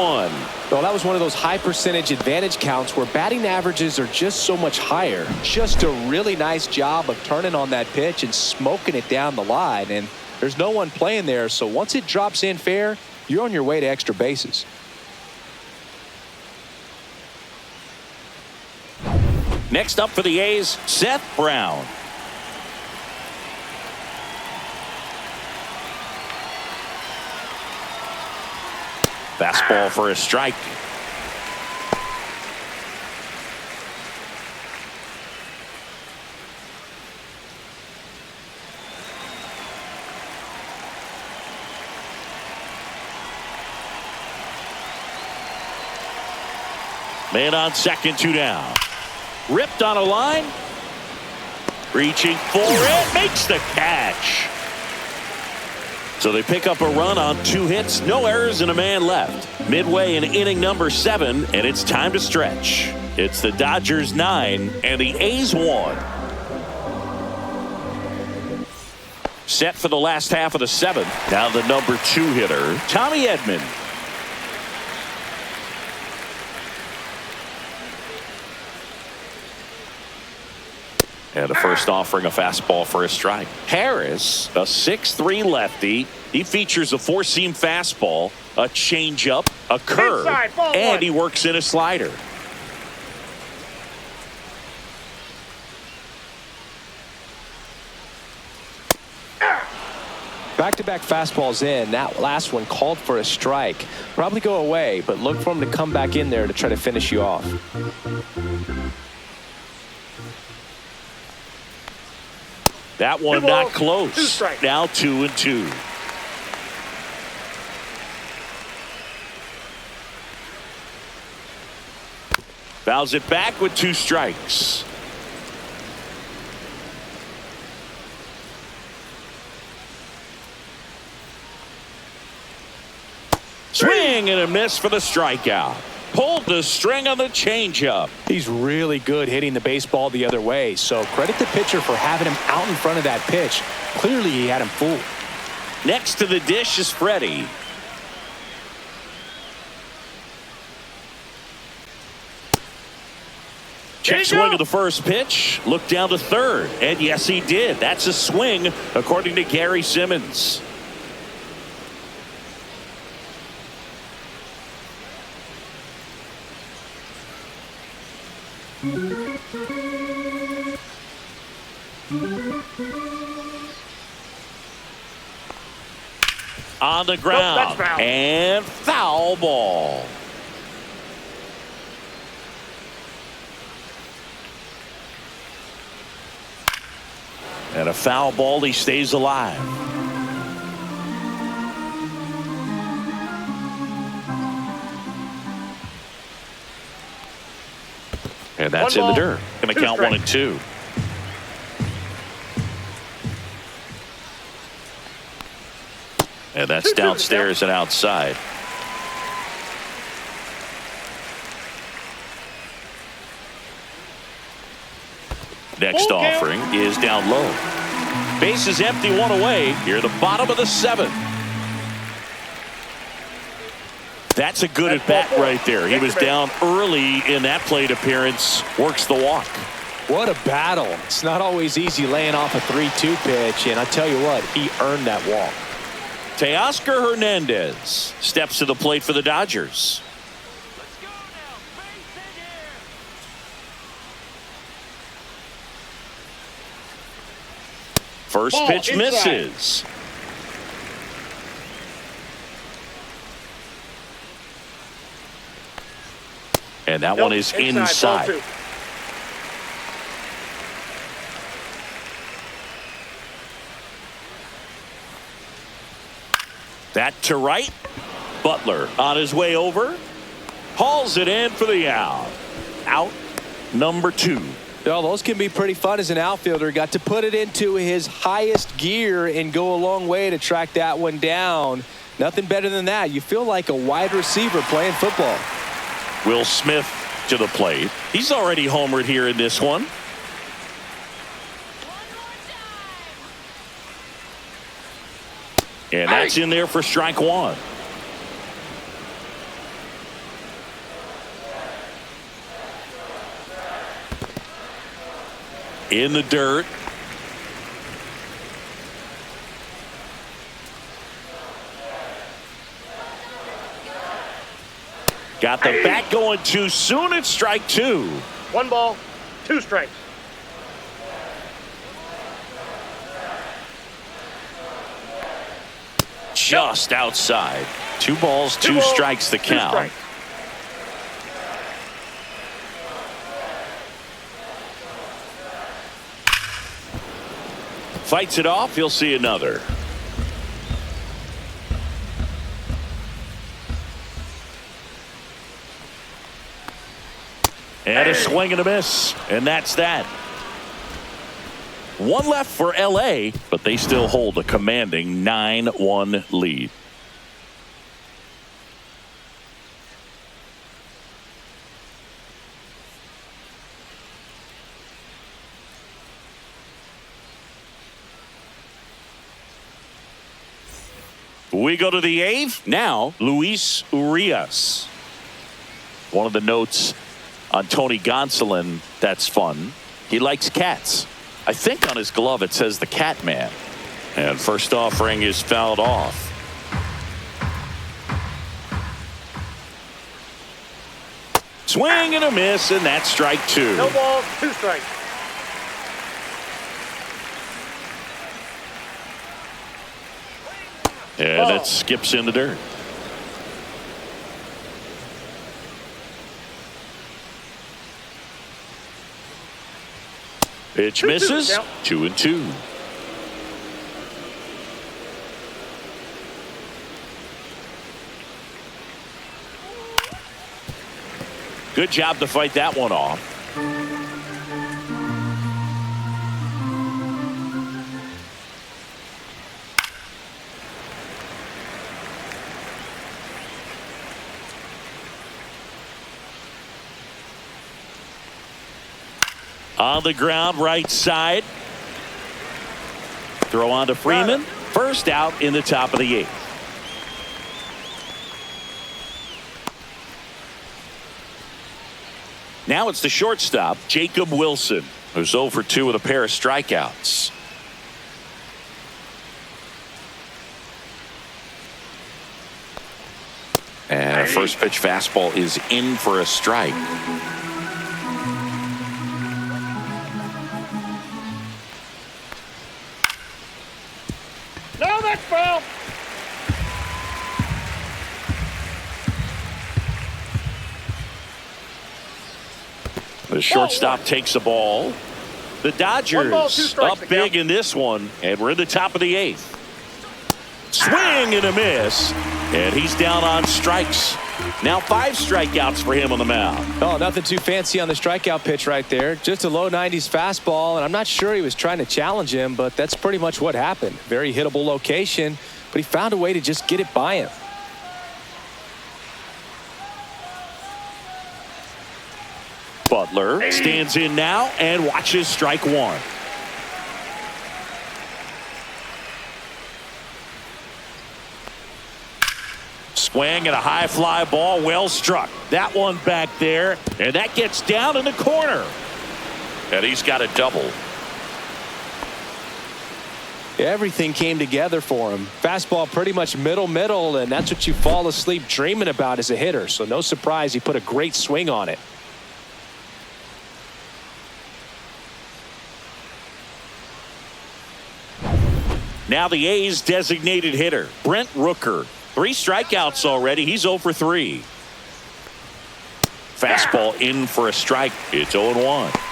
Well, that was one of those high percentage advantage counts where batting averages are just so much higher. Just a really nice job of turning on that pitch and smoking it down the line. And there's no one playing there, so once it drops in fair, you're on your way to extra bases. Next up for the A's, Seth Brown. Fastball for a strike. Man on second, 2 down. Ripped on a line. Reaching for it. Makes the catch. So they pick up a run on 2 hits, no errors, and a man left. Midway in inning number 7, and it's time to stretch. It's the Dodgers 9 and the A's 1. Set for the last half of the 7th. Now the number 2 hitter, Tommy Edman. And a first offering, a fastball for a strike. Harris, a 6'3 lefty. He features a 4-seam fastball, a changeup, a curve, Inside, ball and 1. he works in a slider. Back-to-back fastballs in. That last one called for a strike. Probably go away, but look for him to come back in there to try to finish you off. That one Two not balls, close. 2 strikes. Now 2-2. Fouls it back with 2 strikes. Swing and a miss for the strikeout. Pulled the string on the changeup. He's really good hitting the baseball the other way, so credit the pitcher for having him out in front of that pitch. Clearly he had him fooled. Next to the dish is Freddie. Check swing of the first pitch. Look down to third. And yes, he did. That's a swing, according to Gary Simmons. On the ground. Foul. And foul ball. And a foul ball. He stays alive. And that's in the dirt. Going to count 1-2. And that's downstairs and outside. Next offering is down low. Base is empty, one away. Here, the bottom of the seventh. That's a good at bat right there. He was down early in that plate appearance. Works the walk. What a battle. It's not always easy laying off a 3-2 pitch, and I tell you what, he earned that walk. Teoscar Hernandez steps to the plate for the Dodgers. First pitch misses. And that one is inside. That to right. Butler on his way over. Hauls it in for the out. Out number 2. Well, those can be pretty fun as an outfielder. Got to put it into his highest gear and go a long way to track that one down. Nothing better than that. You feel like a wide receiver playing football. Will Smith to the plate. He's already homered here in this one. And that's in there for strike 1. In the dirt. Got the bat going too soon. It's strike 2. 1 ball, 2 strikes. Just outside. 2 balls, 2 strikes the count. Fights it off. He'll see another. And a swing and a miss. And that's that. 1 left for LA, but they still hold a commanding 9-1 lead. We go to the 8th. Now, Luis Urias. One of the notes on Tony Gonsolin that's fun. He likes cats. I think on his glove it says the Cat Man. And first offering is fouled off. Swing and a miss, and that's strike 2. No balls, 2 strikes. And it skips in the dirt. Pitch misses. 2-2. Good job to fight that one off. On the ground, right side. Throw on to Freeman. First out in the top of the 8th. Now it's the shortstop, Jacob Wilson, who's 0 for 2 with a pair of strikeouts. And a first pitch fastball is in for a strike. No, that's foul. The shortstop takes the ball. The Dodgers 1 ball, 2 strikes, up big in this one, and we're in the top of the 8th. Swing and a miss, and he's down on strikes. Now 5 strikeouts for him on the mound. Oh, nothing too fancy on the strikeout pitch right there. Just a low 90s fastball, and I'm not sure he was trying to challenge him, but that's pretty much what happened. Very hittable location, but he found a way to just get it by him. Butler stands in now and watches strike 1. Swing and a high fly ball, well struck. That one back there, and that gets down in the corner. And he's got a double. Everything came together for him. Fastball pretty much middle, and that's what you fall asleep dreaming about as a hitter. So no surprise he put a great swing on it. Now the A's designated hitter, Brent Rooker. 3 strikeouts already. He's 0 for 3. Fastball in for a strike. It's 0-1.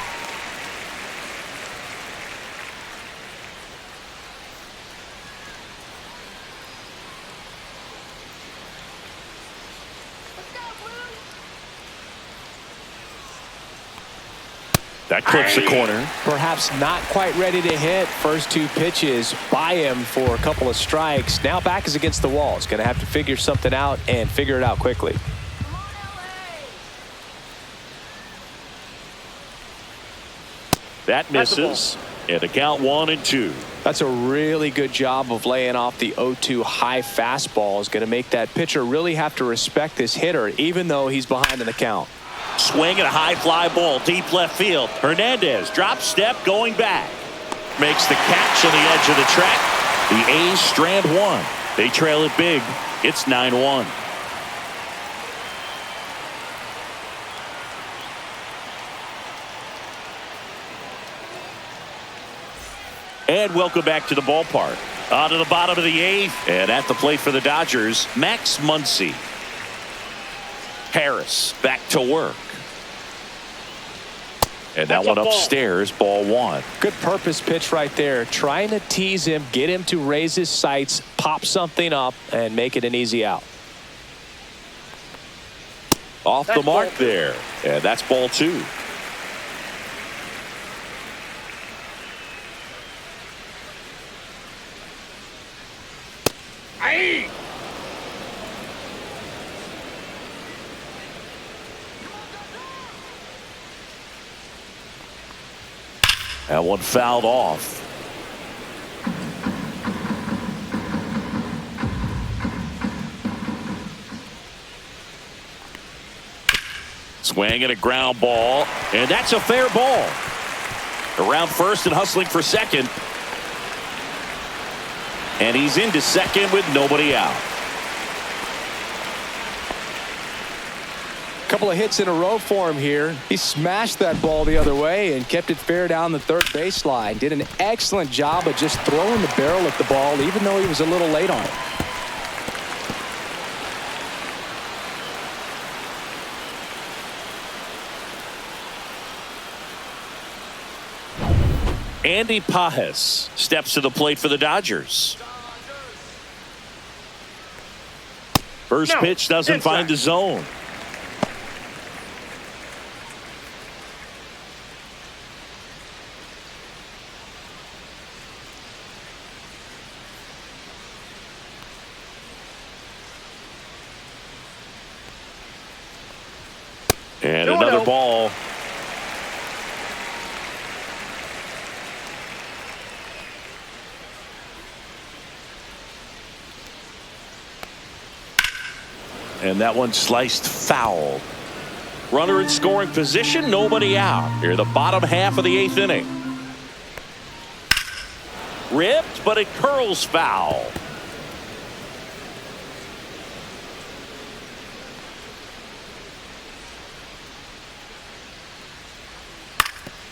That clips the corner. Perhaps not quite ready to hit. First 2 pitches by him for a couple of strikes. Now back is against the wall. He's going to have to figure something out and figure it out quickly. That misses. And a count 1-2. That's a really good job of laying off the 0-2 high fastball. Is going to make that pitcher really have to respect this hitter, even though he's behind in the count. Swing and a high fly ball deep left field. Hernandez drop step going back. Makes the catch on the edge of the track. The A's strand 1. They trail it big. It's 9-1. And welcome back to the ballpark. On to the bottom of the 8th. And at the plate for the Dodgers, Max Muncy. Harris back to work. And that one upstairs, ball 1. Good purpose pitch right there. Trying to tease him, get him to raise his sights, pop something up, and make it an easy out. Off the mark there. And that's ball 2. Aye. That one fouled off. Swing and a ground ball, and that's a fair ball. Around first and hustling for second. And he's into second with nobody out. Couple of hits in a row for him here. He smashed that ball the other way and kept it fair down the third baseline. Did an excellent job of just throwing the barrel at the ball, even though he was a little late on it. Andy Pajes steps to the plate for the Dodgers. First pitch doesn't find the zone. And another ball. And that one sliced foul. Runner in scoring position, nobody out. Here, the bottom half of the 8th inning. Ripped, but it curls foul.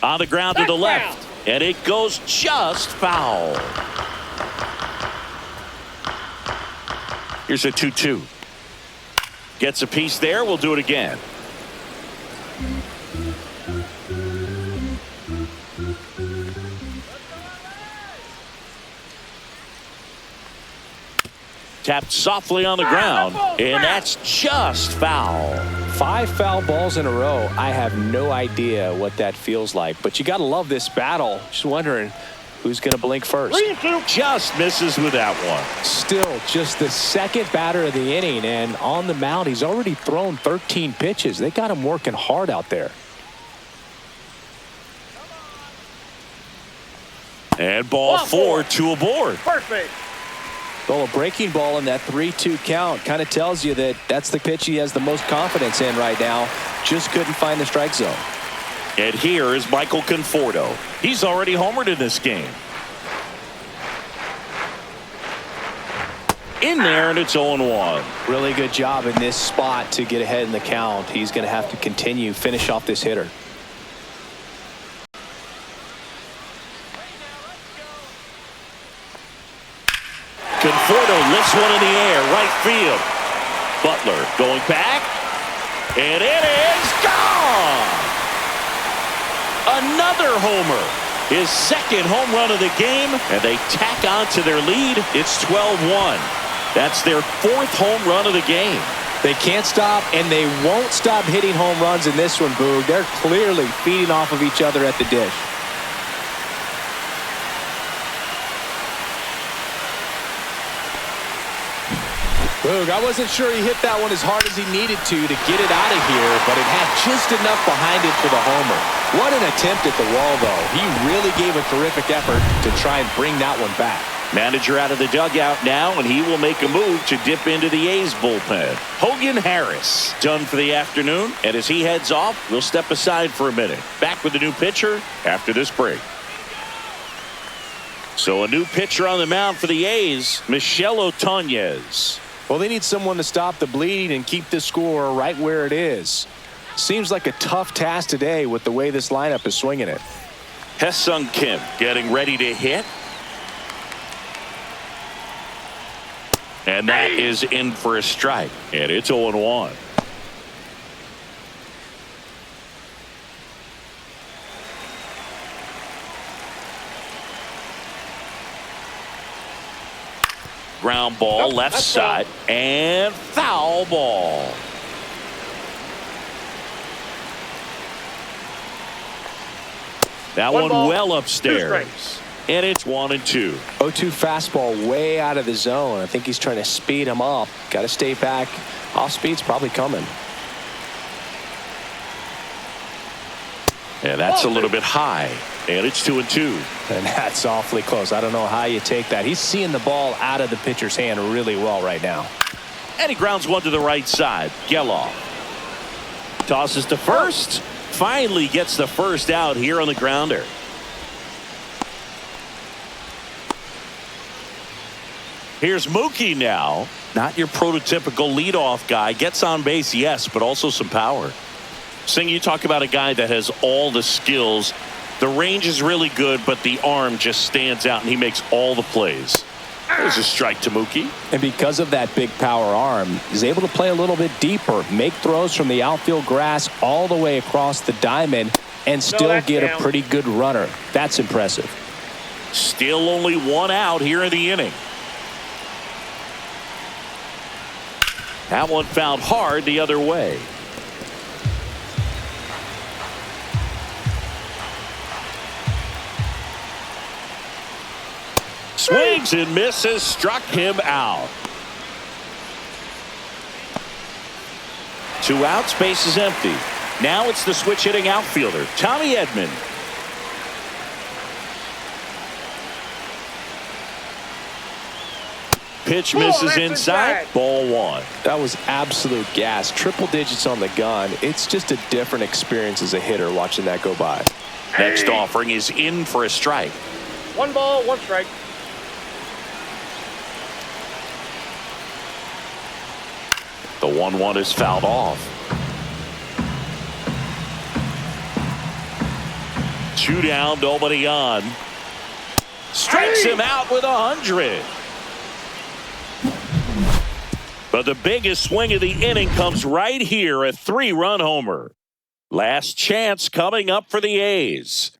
On the ground to the left, and it goes just foul. Here's a 2-2. Gets a piece there. We'll do it again. Tapped softly on the ground, and that's just foul. 5 foul balls in a row. I have no idea what that feels like, but you got to love this battle. Just wondering who's going to blink first. Just misses with that one. Still just the second batter of the inning, and on the mound, he's already thrown 13 pitches. They got him working hard out there. And ball 4, 2 aboard. First base. Well, a breaking ball in that 3-2 count kind of tells you that that's the pitch he has the most confidence in right now. Just couldn't find the strike zone. And here is Michael Conforto. He's already homered in this game. In there, and it's 0-1. Really good job in this spot to get ahead in the count. He's going to have to finish off this hitter. Conforto lifts one in the air, right field. Butler going back, and it is gone. Another homer. His second home run of the game, and they tack on to their lead. It's 12-1. That's their 4th home run of the game. They can't stop, and they won't stop hitting home runs in this one, Boog. They're clearly feeding off of each other at the dish. Boog, I wasn't sure he hit that one as hard as he needed to get it out of here, but it had just enough behind it for the homer. What an attempt at the wall, though. He really gave a terrific effort to try and bring that one back. Manager out of the dugout now, and he will make a move to dip into the A's bullpen. Hogan Harris done for the afternoon, and as he heads off, we'll step aside for a minute. Back with a new pitcher after this break. So a new pitcher on the mound for the A's, Michel Otoñez. Well, they need someone to stop the bleeding and keep the score right where it is. Seems like a tough task today with the way this lineup is swinging it. Hesung Kim getting ready to hit. And that is in for a strike. And it's 0-1. Ground ball, left side, and foul ball. That one well upstairs. And it's 1-2. 0-2 fastball way out of the zone. I think he's trying to speed him up. Got to stay back. Off speed's probably coming. And that's a little bit high. And it's 2-2. And that's awfully close. I don't know how you take that. He's seeing the ball out of the pitcher's hand really well right now. And he grounds one to the right side. Geloff tosses to first. Finally gets the first out here on the grounder. Here's Mookie now. Not your prototypical leadoff guy. Gets on base, yes, but also some power. Sing, you talk about a guy that has all the skills. The range is really good, but the arm just stands out, and he makes all the plays. There's a strike to Mookie. And because of that big power arm, he's able to play a little bit deeper, make throws from the outfield grass all the way across the diamond, and still get a pretty good runner. That's impressive. Still only one out here in the inning. That one fouled hard the other way. Swings and misses, struck him out. 2 outs, base is empty. Now it's the switch hitting outfielder, Tommy Edman. Pitch Oh, misses that's inside. inside. Ball one. That was absolute gas. Triple digits on the gun. It's just a different experience as a hitter watching that go by. Next offering is in for a strike. 1 ball, 1 strike. The 1-1 is fouled off. 2 down, nobody on. Strikes him out with 100. But the biggest swing of the inning comes right here, a 3-run homer. Last chance coming up for the A's.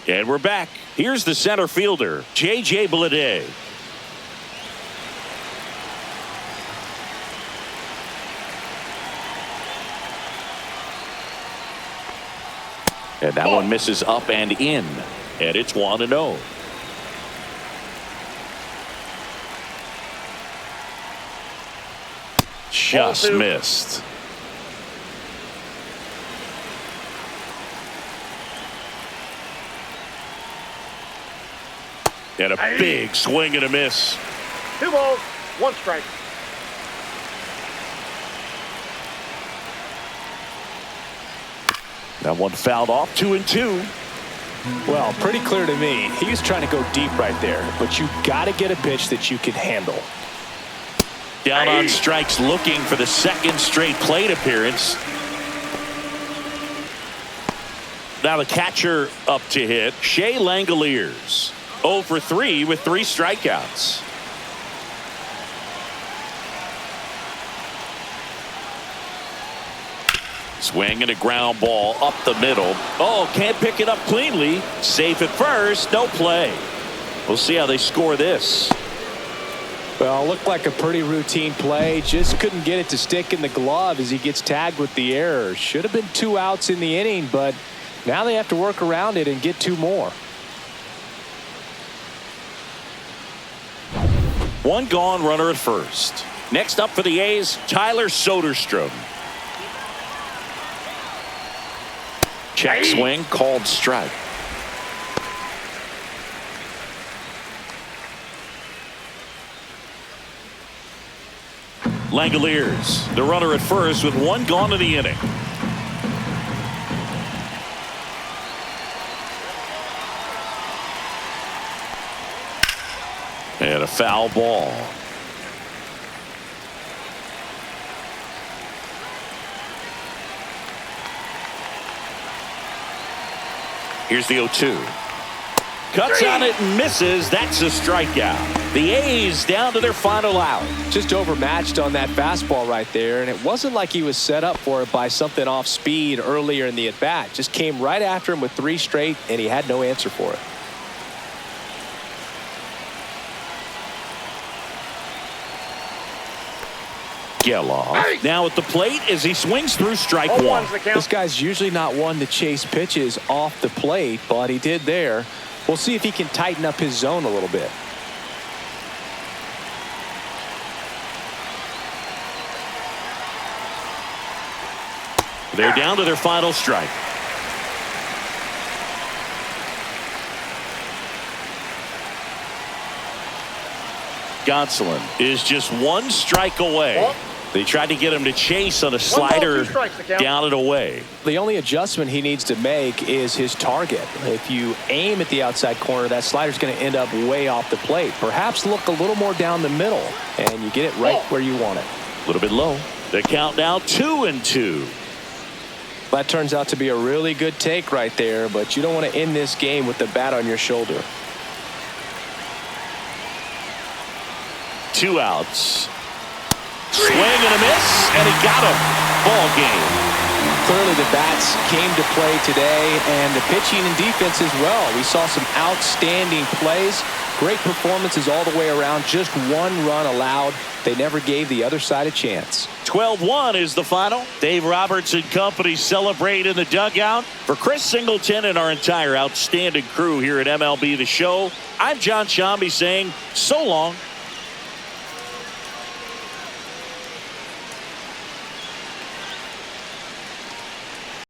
And we're back. Here's the center fielder, J.J. Bleday. And that one misses up and in. And it's 1-0. Just missed. And a big swing and a miss. 2 balls, 1 strike. That one fouled off. 2-2. Well, pretty clear to me. He was trying to go deep right there, but you got to get a pitch that you can handle. Down on strikes, looking for the 2nd straight plate appearance. Now the catcher up to hit, Shea Langoliers. 0 for 3 with 3 strikeouts. Swing and a ground ball up the middle. Oh, can't pick it up cleanly. Safe at first, no play. We'll see how they score this. Well, looked like a pretty routine play. Just couldn't get it to stick in the glove as he gets tagged with the error. Should have been 2 outs in the inning, but now they have to work around it and get 2 more. 1 gone, runner at first. Next up for the A's, Tyler Soderstrom. Check swing, called strike. Langoliers, the runner at first with 1 gone in the inning. And a foul ball. Here's the 0-2. Cuts on it and misses. That's a strikeout. The A's down to their final out. Just overmatched on that fastball right there, and it wasn't like he was set up for it by something off speed earlier in the at-bat. Just came right after him with 3 straight, and he had no answer for it. Geloff now at the plate as he swings through strike 1. This guy's usually not one to chase pitches off the plate, but he did there. We'll see if he can tighten up his zone a little bit. They're down to their final strike. Gonsolin is just 1 strike away. They tried to get him to chase on a slider down and away. The only adjustment he needs to make is his target. If you aim at the outside corner, that slider's going to end up way off the plate. Perhaps look a little more down the middle, and you get it right where you want it. A little bit low. The count now 2-2. That turns out to be a really good take right there, but you don't want to end this game with the bat on your shoulder. 2 outs. Swing and a miss, and he got him. Ball game. Clearly the bats came to play today, and the pitching and defense as well. We saw some outstanding plays. Great performances all the way around. Just 1 run allowed. They never gave the other side a chance. 12-1 is the final. Dave Roberts and company celebrate in the dugout. For Chris Singleton and our entire outstanding crew here at MLB The Show, I'm John Shambi saying so long.